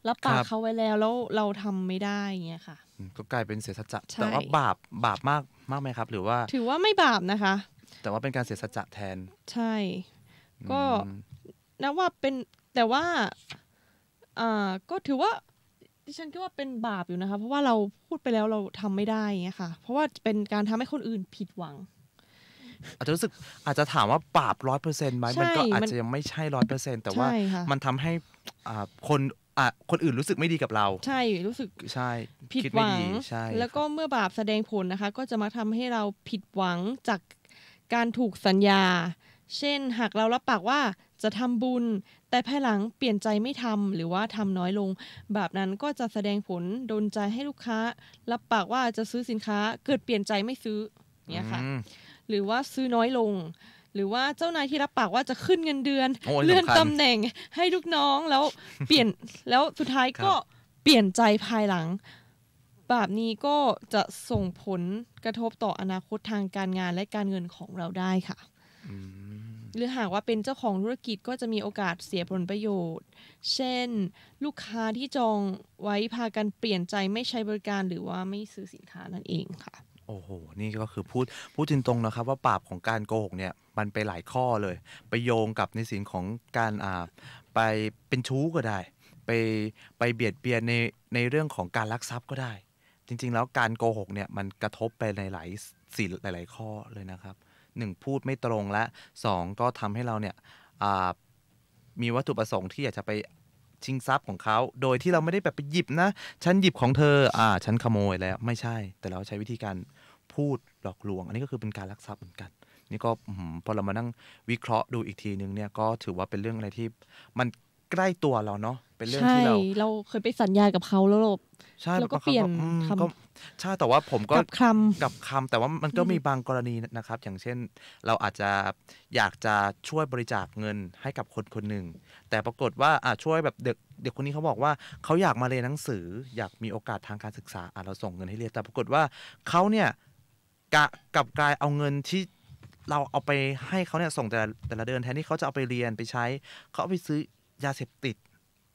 รับปากเขาไว้แล้วเราทำไม่ได้อย่างเงี้ยค่ะก็กลายเป็นเสียสัจจะแต่ว่าบาปมากไหมครับหรือว่าถือว่าไม่บาปนะคะแต่ว่าเป็นการเสียสัจจะแทนใช่ก็นับว่าเป็นแต่ว่าก็ถือว่าดิฉันคิดว่าเป็นบาปอยู่นะคะเพราะว่าเราพูดไปแล้วเราทำไม่ได้อย่างเงี้ยค่ะเพราะว่าเป็นการทำให้คนอื่นผิดหวังอาจจะรู้สึกอาจจะถามว่าบาป 100% ไหมมันก็อาจจะยังไม่ใช่ 100% แต่ว่ามันทำให้คนอื่นรู้สึกไม่ดีกับเราใช่รู้สึกใช่ผิดหวังแล้วก็เมื่อบาปแสดงผลนะคะก็จะมาทำให้เราผิดหวังจากการถูกสัญญาเช่นหากเรารับปากว่าจะทำบุญแต่ภายหลังเปลี่ยนใจไม่ทำหรือว่าทำน้อยลงแบบนั้นก็จะแสดงผลดลใจให้ลูกค้ารับปากว่าจะซื้อสินค้าเกิดเปลี่ยนใจไม่ซื้อเนี่ยค่ะหรือว่าซื้อน้อยลงหรือว่าเจ้านายที่รับปากว่าจะขึ้นเงินเดือนเลื่อนตำแหน่งให้ลูกน้องแล้วเปลี่ยนแล้วสุดท้ายก็เปลี่ยนใจภายหลังแบบนี้ก็จะส่งผลกระทบต่ออนาคตทางการงานและการเงินของเราได้ค่ะหรือหากว่าเป็นเจ้าของธุรกิจก็จะมีโอกาสเสียผลประโยชน์เช่นลูกค้าที่จองไว้พากันเปลี่ยนใจไม่ใช้บริการหรือว่าไม่ซื้อสินค้านั่นเองค่ะโอ้โหนี่ก็คือพูดจริงตรงนะครับว่าบาปของการโกหกเนี่ยมันไปหลายข้อเลยไปโยงกับในสิ่งของการไปเป็นชู้ก็ได้ไปเบียดเบียนในเรื่องของการลักทรัพย์ก็ได้จริงๆแล้วการโกหกเนี่ยมันกระทบไปในหลายข้อเลยนะครับ1พูดไม่ตรงและ2ก็ทำให้เราเนี่ยมีวัตถุประสงค์ที่อยากจะไปชิงทรัพย์ของเขาโดยที่เราไม่ได้แบบไปหยิบนะฉันหยิบของเธอฉันขโมยแล้วไม่ใช่แต่เราใช้วิธีการพูดหลอกลวงอันนี้ก็คือเป็นการลักทรัพย์เหมือนกันนี่ก็พอเรามานั่งวิเคราะห์ดูอีกทีนึงเนี่ยก็ถือว่าเป็นเรื่องอะไรที่มันใกล้ตัวเราเนาะเป็นเรื่องที่เราเคยไปสัญญากับเขาแล้วเราก็เปลี่ยนคำใช่แต่ว่าผมก็กับคำแต่ว่ามันก็มีบางกรณีนะครับอย่างเช่นเราอาจจะอยากจะช่วยบริจาคเงินให้กับคนคนหนึ่งแต่ปรากฏว่าช่วยแบบเด็กคนนี้เขาบอกว่าเขาอยากมาเรียนหนังสืออยากมีโอกาสทางการศึกษาเราส่งเงินให้เรียนแต่ปรากฏว่าเขาเนี่ยกลับกลายเอาเงินที่เราเอาไปให้เขาเนี่ยส่งแต่ละเดือนแทนที่เขาจะเอาไปเรียนไปใช้เขาเอาไปซื้อยาเสพติด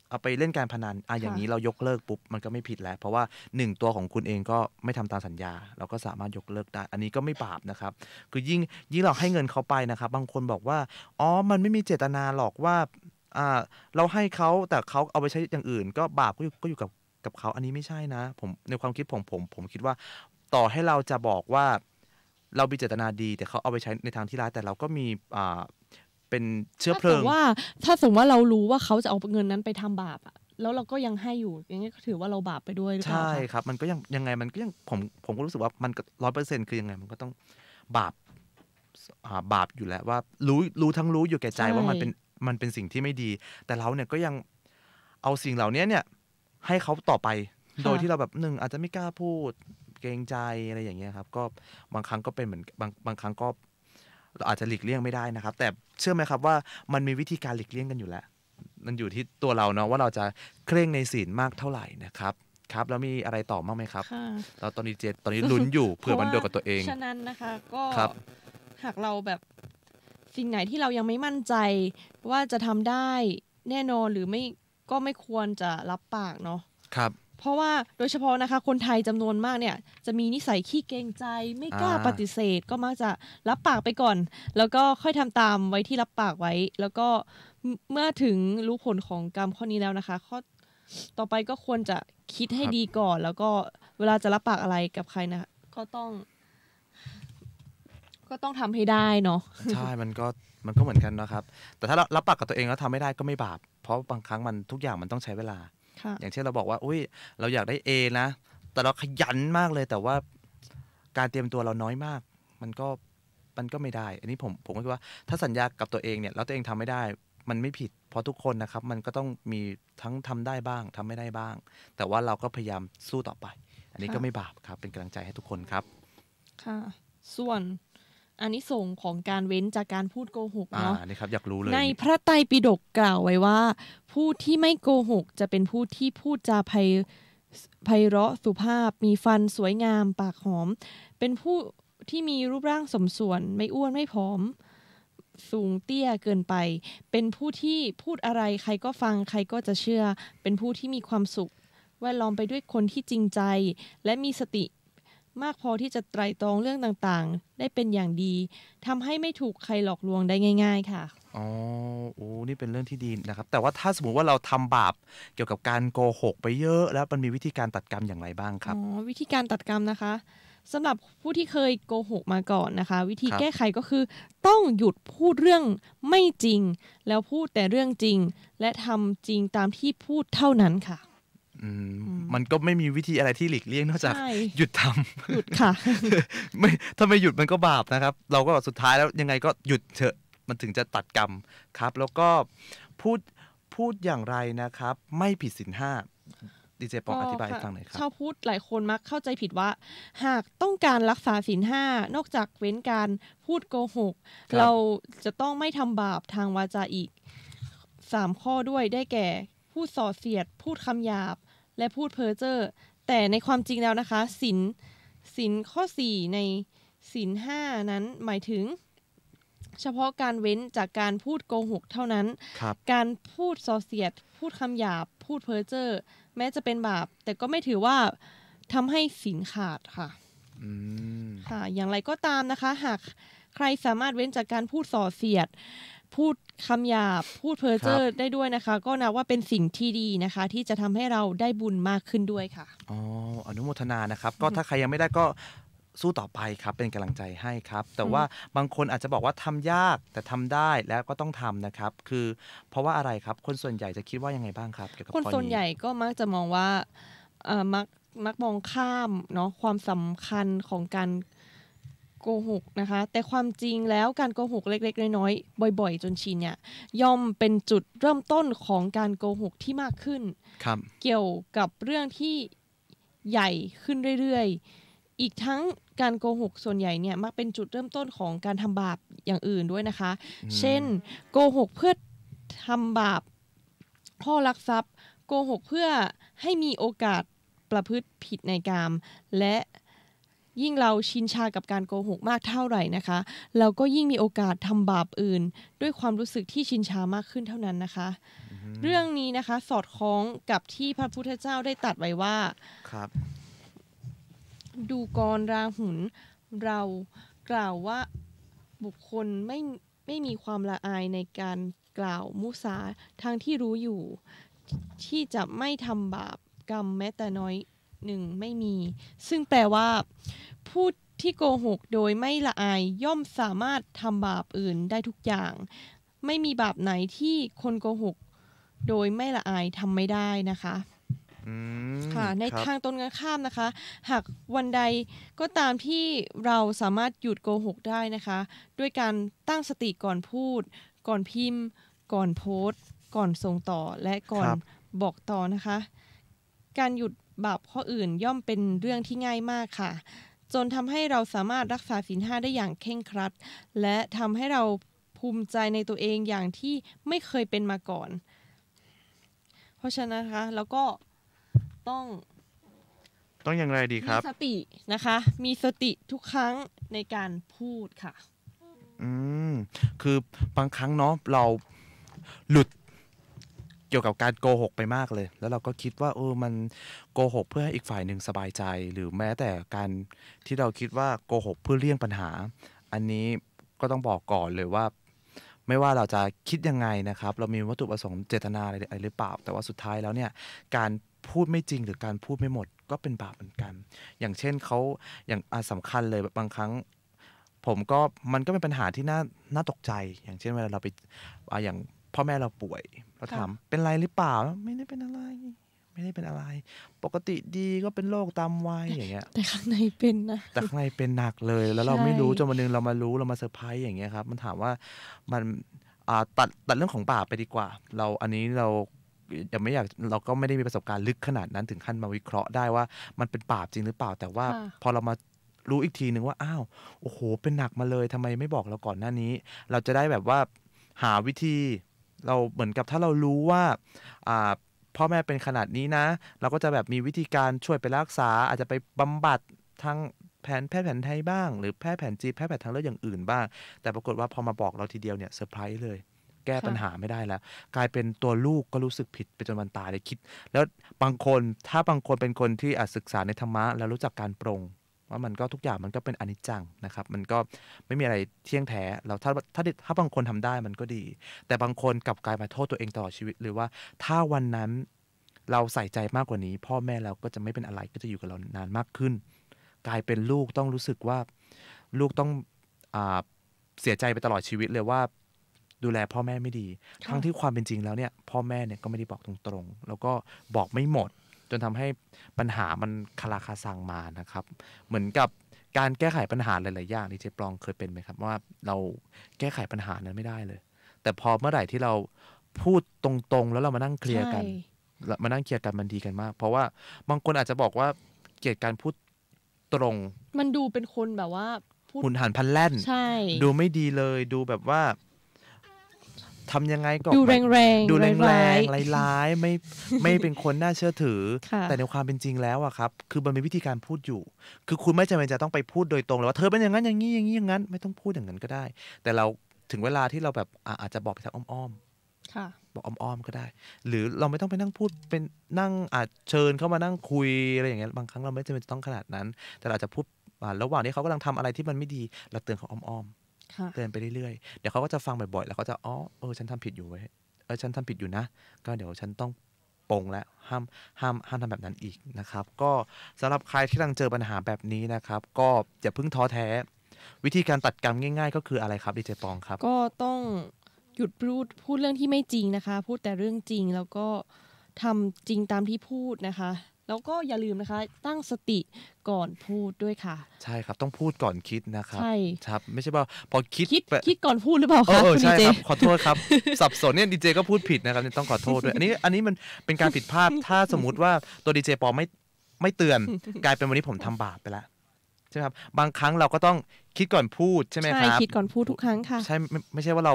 เอาไปเล่นการพนันอย่างนี้เรายกเลิกปุ๊บมันก็ไม่ผิดแล้วเพราะว่า1ตัวของคุณเองก็ไม่ทำตามสัญญาเราก็สามารถยกเลิกได้อันนี้ก็ไม่บาปนะครับคือยิ่งเราให้เงินเขาไปนะครับบางคนบอกว่ามันไม่มีเจตนาหรอกว่าเราให้เขาแต่เขาเอาไปใช้อย่างอื่นก็บาปก็อยู่กับเขาอันนี้ไม่ใช่นะผมในความคิดผมคิดว่าต่อให้เราจะบอกว่าเรามีเจตนาดีแต่เขาเอาไปใช้ในทางที่ร้ายแต่เราก็มีเป็นเชื้อเพลิงถ้าสมมติว่าเรารู้ว่าเขาจะเอาเงินนั้นไปทำบาปแล้วเราก็ยังให้อยู่อย่างนี้ก็ถือว่าเราบาปไปด้วยหรือเปล่าใช่ครับมันก็ยังไงมันก็ยังผมก็รู้สึกว่ามัน 100% คือยังไงมันก็ต้องบาปอยู่แล้วว่ารู้ทั้งรู้อยู่แก่ใจว่ามันเป็นสิ่งที่ไม่ดีแต่เราเนี่ยก็ยังเอาสิ่งเหล่านี้เนี่ยให้เขาต่อไปโดยที่เราแบบอาจจะไม่กล้าพูดเกรงใจอะไรอย่างเงี้ยครับก็บางครั้งก็เป็นเหมือนบางครั้งก็เราอาจจะหลีกเลี่ยงไม่ได้นะครับแต่เชื่อไหมครับว่ามันมีวิธีการหลีกเลี่ยงกันอยู่แล้วมันอยู่ที่ตัวเราเนาะว่าเราจะเคร่งในศีลมากเท่าไหร่นะครับครับแล้วมีอะไรต่อบ้างไหมครับเราตอนนี้ลุ้นอยู่เผื่อมันโดนกับตัวเองฉะนั้นนะคะก็หากเราแบบสิ่งไหนที่เรายังไม่มั่นใจว่าจะทำได้แน่นอนหรือไม่ควรจะรับปากเนาะครับเพราะว่าโดยเฉพาะนะคะคนไทยจำนวนมากเนี่ยจะมีนิสัยขี้เกรงใจไม่กล้าปฏิเสธก็มักจะรับปากไปก่อนแล้วก็ค่อยทำตามไว้ที่รับปากไว้แล้วก็เมื่อถึงรู้ผลของกรรมข้อนี้แล้วนะคะข้อต่อไปก็ควรจะคิดให้ดีก่อนแล้วก็เวลาจะรับปากอะไรกับใครนะก็ต้องทำให้ได้เนาะใช่มันก็เหมือนกันนะครับแต่ถ้าเรารับปากกับตัวเองแล้วทำไม่ได้ก็ไม่บาปเพราะบางครั้งมันทุกอย่างมันต้องใช้เวลาอย่างเช่นเราบอกว่าอุ้ยเราอยากได้ A นะแต่เราขยันมากเลยแต่ว่าการเตรียมตัวเราน้อยมากมันก็ มันก็ไม่ได้อันนี้ผมก็คิดว่าถ้าสัญญากับตัวเองเนี่ยแล้วตัวเองทำไม่ได้มันไม่ผิดเพราะทุกคนนะครับมันก็ต้องมีทั้งทำได้บ้างทำไม่ได้บ้างแต่ว่าเราก็พยายามสู้ต่อไปอันนี้ก็ไม่บาปครับเป็นกำลังใจให้ทุกคนครับค่ะส่วนอานิสงส์ของการเว้นจากการพูดโกหกเนาะนี่ครับอยากรู้เลยในพระไตรปิฎกกล่าวไว้ว่าผู้ที่ไม่โกหกจะเป็นผู้ที่พูดจาไพเราะสุภาพมีฟันสวยงามปากหอมเป็นผู้ที่มีรูปร่างสมส่วนไม่อ้วนไม่ผอมสูงเตี้ยเกินไปเป็นผู้ที่พูดอะไรใครก็ฟังใครก็จะเชื่อเป็นผู้ที่มีความสุขแวดล้อมไปด้วยคนที่จริงใจและมีสติมากพอที่จะไตร่ตรองเรื่องต่างๆได้เป็นอย่างดีทำให้ไม่ถูกใครหลอกลวงได้ง่ายๆค่ะอ๋อโอ้นี่เป็นเรื่องที่ดีนะครับแต่ว่าถ้าสมมติว่าเราทำบาปเกี่ยวกับการโกหกไปเยอะแล้วมันมีวิธีการตัดกรรมอย่างไรบ้างครับวิธีการตัดกรรมนะคะสำหรับผู้ที่เคยโกหกมาก่อนนะคะวิธีแก้ไขก็คือต้องหยุดพูดเรื่องไม่จริงแล้วพูดแต่เรื่องจริงและทำจริงตามที่พูดเท่านั้นค่ะมันก็ไม่มีวิธีอะไรที่หลีกเลี่ยงนอกจากหยุดทำหยุดค่ะไม่ถ้าไม่หยุดมันก็บาปนะครับเราก็สุดท้ายแล้วยังไงก็หยุดเถอะมันถึงจะตัดกรรมครับแล้วก็พูดอย่างไรนะครับไม่ผิดศีล 5ดีเจปองอธิบายให้ฟังหน่อยครับชาวพุทธหลายคนมักเข้าใจผิดว่าหากต้องการรักษาศีล 5นอกจากเว้นการพูดโกหกเราจะต้องไม่ทำบาปทางวาจาอีก3ข้อด้วยได้แก่พูดส่อเสียดพูดคำหยาบและพูดเพ้อเจ้อแต่ในความจริงแล้วนะคะศีลข้อ4ในศีล 5นั้นหมายถึงเฉพาะการเว้นจากการพูดโกหกเท่านั้นการพูดส่อเสียดพูดคำหยาบพูดเพ้อเจ้อแม้จะเป็นบาปแต่ก็ไม่ถือว่าทำให้ศีลขาดค่ะค่ะอย่างไรก็ตามนะคะหากใครสามารถเว้นจากการพูดส่อเสียดพูดคำหยาบพูดเพ้อเจ้อได้ด้วยนะคะก็นับว่าเป็นสิ่งที่ดีนะคะที่จะทำให้เราได้บุญมากขึ้นด้วยค่ะอนุโมทนานะครับก็ถ้าใครยังไม่ได้ก็สู้ต่อไปครับเป็นกำลังใจให้ครับแต่ว่าบางคนอาจจะบอกว่าทำยากแต่ทำได้แล้วก็ต้องทำนะครับคือเพราะว่าอะไรครับคนส่วนใหญ่จะคิดว่ายังไงบ้างครับเกี่ยวกับคนส่วนใหญ่ก็มักจะมองว่ามักมองข้ามเนาะความสำคัญของการโกหกนะคะแต่ความจริงแล้วการโกหกเล็กๆน้อยๆบ่อยๆจนชินเนี่ยย่อมเป็นจุดเริ่มต้นของการโกหกที่มากขึ้นเกี่ยวกับเรื่องที่ใหญ่ขึ้นเรื่อยๆอีกทั้งการโกหกส่วนใหญ่เนี่ยมักเป็นจุดเริ่มต้นของการทำบาปอย่างอื่นด้วยนะคะเช่นโกหกเพื่อทำบาปข้อลักทรัพย์โกหกเพื่อให้มีโอกาสประพฤติผิดในกามและยิ่งเราชินชากับการโกหกมากเท่าไหร่นะคะเราก็ยิ่งมีโอกาสทำบาปอื่นด้วยความรู้สึกที่ชินชามากขึ้นเท่านั้นนะคะเรื่องนี้นะคะสอดคล้องกับที่พระพุทธเจ้าได้ตรัสไว้ว่าดูกรราหุลเรากล่าวว่าบุคคลไม่มีความละอายในการกล่าวมุสาทั้งที่รู้อยู่ที่จะไม่ทำบาปกรรมแม้แต่น้อยหนึ่งไม่มีซึ่งแปลว่าผู้ที่โกหกโดยไม่ละอายย่อมสามารถทำบาปอื่นได้ทุกอย่างไม่มีบาปไหนที่คนโกหกโดยไม่ละอายทำไม่ได้นะคะค่ะในทางตรงกันข้ามนะคะหากวันใดก็ตามที่เราสามารถหยุดโกหกได้นะคะด้วยการตั้งสติก่อนพูดก่อนพิมพ์ก่อนโพสต์ก่อนส่งต่อและก่อนบอกต่อนะคะการหยุดบาปข้ออื่นย่อมเป็นเรื่องที่ง่ายมากค่ะจนทำให้เราสามารถรักษาศีล 5ได้อย่างเคร่งครัดและทำให้เราภูมิใจในตัวเองอย่างที่ไม่เคยเป็นมาก่อนเพราะฉะนั้นนะคะแล้วก็ต้องอย่างไรดีครับมีสตินะคะมีสติทุกครั้งในการพูดค่ะคือบางครั้งเนาะเราหลุดเกี่ยวกับการโกหกไปมากเลยแล้วเราก็คิดว่ามันโกหกเพื่อให้อีกฝ่ายหนึ่งสบายใจหรือแม้แต่การที่เราคิดว่าโกหกเพื่อเลี่ยงปัญหาอันนี้ก็ต้องบอกก่อนเลยว่าไม่ว่าเราจะคิดยังไงนะครับเรามีวัตถุประสงค์เจตนาอะไรหรือเปล่าแต่ว่าสุดท้ายแล้วเนี่ยการพูดไม่จริงหรือการพูดไม่หมดก็เป็นบาปเหมือนกันอย่างเช่นเขาอย่างสำคัญเลยบางครั้งมันก็เป็นปัญหาที่น่าตกใจอย่างเช่นเวลาเราไปอย่างพ่อแม่เราป่วยเราถามเป็นไรหรือเปล่าไม่ได้เป็นอะไร ไม่ได้เป็นอะไรปกติดีก็เป็นโรคตามวัยอย่างเงี้ยแต่ข้างในเป็นนะแต่ข้างในเป็นหนักเลยแล้วเราไม่รู้จนวันนึงเรามารู้เรามาเซอร์ไพรส์อย่างเงี้ยครับมันถามว่ามันตัดเรื่องของบาปไปดีกว่าอันนี้เรายังไม่อยากเราก็ไม่ได้มีประสบการณ์ลึกขนาดนั้นถึงขั้นมาวิเคราะห์ได้ว่ามันเป็นบาปจริงหรือเปล่าแต่ว่าพอเรามารู้อีกทีนึงว่าอ้าวโอ้โหเป็นหนักมาเลยทำไมไม่บอกเราก่อนหน้านี้เราจะได้แบบว่าหาวิธีเราเหมือนกับถ้าเรารู้ว่าพ่อแม่เป็นขนาดนี้นะเราก็จะแบบมีวิธีการช่วยไปรักษาอาจจะไปบำบัดทางแพทย์แผนไทยบ้างหรือแพทย์แผนจีนแพทย์แผนทางเลือกอย่างอื่นบ้างแต่ปรากฏว่าพอมาบอกเราทีเดียวเนี่ยเซอร์ไพรส์เลยแก้ปัญหาไม่ได้แล้วกลายเป็นตัวลูกก็รู้สึกผิดไปจนวันตายเลยคิดแล้วบางคนถ้าบางคนเป็นคนที่ศึกษาในธรรมะแล้วรู้จักการปรงว่ามันก็ทุกอย่างมันก็เป็นอนิจจังนะครับมันก็ไม่มีอะไรเที่ยงแท้เราถ้าบางคนทำได้มันก็ดีแต่บางคนกลับกลายมาโทษตัวเองตลอดชีวิตหรือว่าถ้าวันนั้นเราใส่ใจมากกว่านี้พ่อแม่เราก็จะไม่เป็นอะไรก็จะอยู่กับเรานานมากขึ้นกลายเป็นลูกต้องรู้สึกว่าลูกต้องเสียใจไปตลอดชีวิตเลยว่าดูแลพ่อแม่ไม่ดีทั้งที่ความเป็นจริงแล้วเนี่ยพ่อแม่เนี่ยก็ไม่ได้บอกตรงๆแล้วก็บอกไม่หมดจนทำให้ปัญหามันคาราคาซังมานะครับเหมือนกับการแก้ไขปัญหาหลายๆอย่างที่เจ๊ปลองเคยเป็นไหมครับว่าเราแก้ไขปัญหานั้นไม่ได้เลยแต่พอเมื่อไหร่ที่เราพูดตรงๆแล้วเรามานั่งเคลียร์กันมันดีกันมากเพราะว่าบางคนอาจจะบอกว่าเกลียดการพูดตรงมันดูเป็นคนแบบว่าหุนหันพลันแล่นดูไม่ดีเลยดูแบบว่าทำยังไงก็ดูแรงร้ายไม่เป็นคนน่าเชื่อถือแต่ในความเป็นจริงแล้วอะครับคือมันมีวิธีการพูดอยู่คือคุณไม่จำเป็นจะต้องไปพูดโดยตรงเลยว่าเธอเป็นอย่างนั้นอย่างนี้อย่างนี้อย่างนั้นไม่ต้องพูดอย่างนั้นก็ได้แต่เราถึงเวลาที่เราแบบอาจจะบอกไปทางอ้อมๆบอกอ้อมๆก็ได้หรือเราไม่ต้องไปนั่งพูดเป็นนั่งเชิญเข้ามานั่งคุยอะไรอย่างเงี้ยบางครั้งเราไม่จำเป็นต้องขนาดนั้นแต่เราจะพูดระหว่างที่เขากำลังทำอะไรที่มันไม่ดีเราเตือนเขาอ้อมๆเตือนไปเรื่อยๆเดี๋ยวเขาก็จะฟังบ่อยๆแล้วเขาจะฉันทำผิดอยู่เว้ยฉันทำผิดอยู่นะก็เดี๋ยวฉันต้องปรงแล้วห้ามทำแบบนั้นอีกนะครับก็สำหรับใครที่กำลังเจอปัญหาแบบนี้นะครับก็อย่าเพิ่งท้อแท้วิธีการตัดกรรมง่ายๆก็คืออะไรครับดีเจปองครับก็ต้องหยุดพูดเรื่องที่ไม่จริงนะคะพูดแต่เรื่องจริงแล้วก็ทำจริงตามที่พูดนะคะแล้วก็อย่าลืมนะคะตั้งสติก่อนพูดด้วยค่ะใช่ครับต้องพูดก่อนคิดนะครับใช่ครับไม่ใช่ว่าพอคิดก่อนพูดหรือเปล่าคะใช่ครับขอโทษครับสับสนเนี่ยดีเจก็พูดผิดนะครับต้องขอโทษด้วยอันนี้มันเป็นการผิดพลาดถ้าสมมุติว่าตัวดีเจปอไม่เตือนกลายเป็นวันนี้ผมทำบาปไปแล้วใช่ครับบางครั้งเราก็ต้องคิดก่อนพูดใช่ไหมครับใช่คิดก่อนพูดทุกครั้งค่ะใช่ไม่ใช่ว่าเรา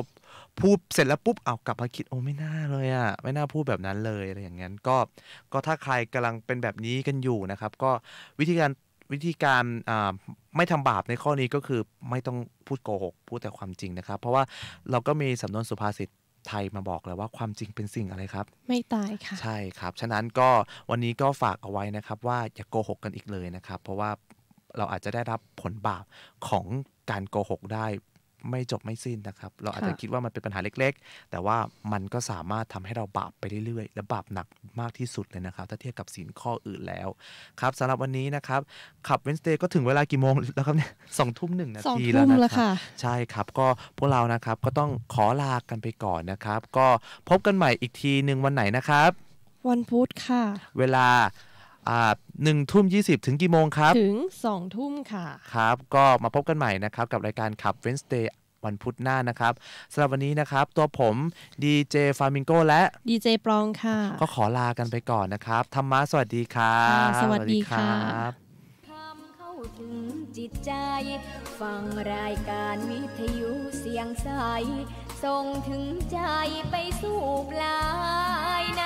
พูดเสร็จแล้วปุ๊บกลับมาคิดไม่น่าเลยไม่น่าพูดแบบนั้นเลยอะไรอย่างนั้นก็ถ้าใครกำลังเป็นแบบนี้กันอยู่นะครับก็วิธีการไม่ทำบาปในข้อนี้ก็คือไม่ต้องพูดโกหกพูดแต่ความจริงนะครับเพราะว่าเราก็มีสำนวนสุภาษิตไทยมาบอกเลยว่าความจริงเป็นสิ่งอะไรครับไม่ตายค่ะใช่ครับฉะนั้นก็วันนี้ก็ฝากเอาไว้นะครับว่าอย่าโกหกกันอีกเลยนะครับเพราะว่าเราอาจจะได้รับผลบาปของการโกหกได้ไม่จบไม่สิ้นนะครับเราอาจจะคิดว่ามันเป็นปัญหาเล็กๆแต่ว่ามันก็สามารถทำให้เราบาปไปเรื่อยๆและบาปหนักมากที่สุดเลยนะครับถ้าเทียบกับศีลข้ออื่นแล้วครับสำหรับวันนี้นะครับขับ Wednesday ก็ถึงเวลากี่โมงแล้วครับเนี่ย 20:01 นาทีแล้วนะครับใช่ครับก็พวกเรานะครับก็ต้องขอลากันไปก่อนนะครับก็พบกันใหม่อีกทีนึงวันไหนนะครับวันพุธค่ะเวลา1:20 ถึงกี่โมงครับถึง 20:00 ค่ะครับก็มาพบกันใหม่นะครับกับรายการขับ Wednesday วันพุธหน้านะครับสำหรับวันนี้นะครับตัวผมดีเจฟามิงโกและดีเจปลองค่ะก็ขอลากันไปก่อนนะครับธรรมะสวัสดีครับสวัสดีครับทำเข้าถึงจิตใจฟังรายการวิทยุเสียงใสส่งถึงใจไปสู่ปลายนา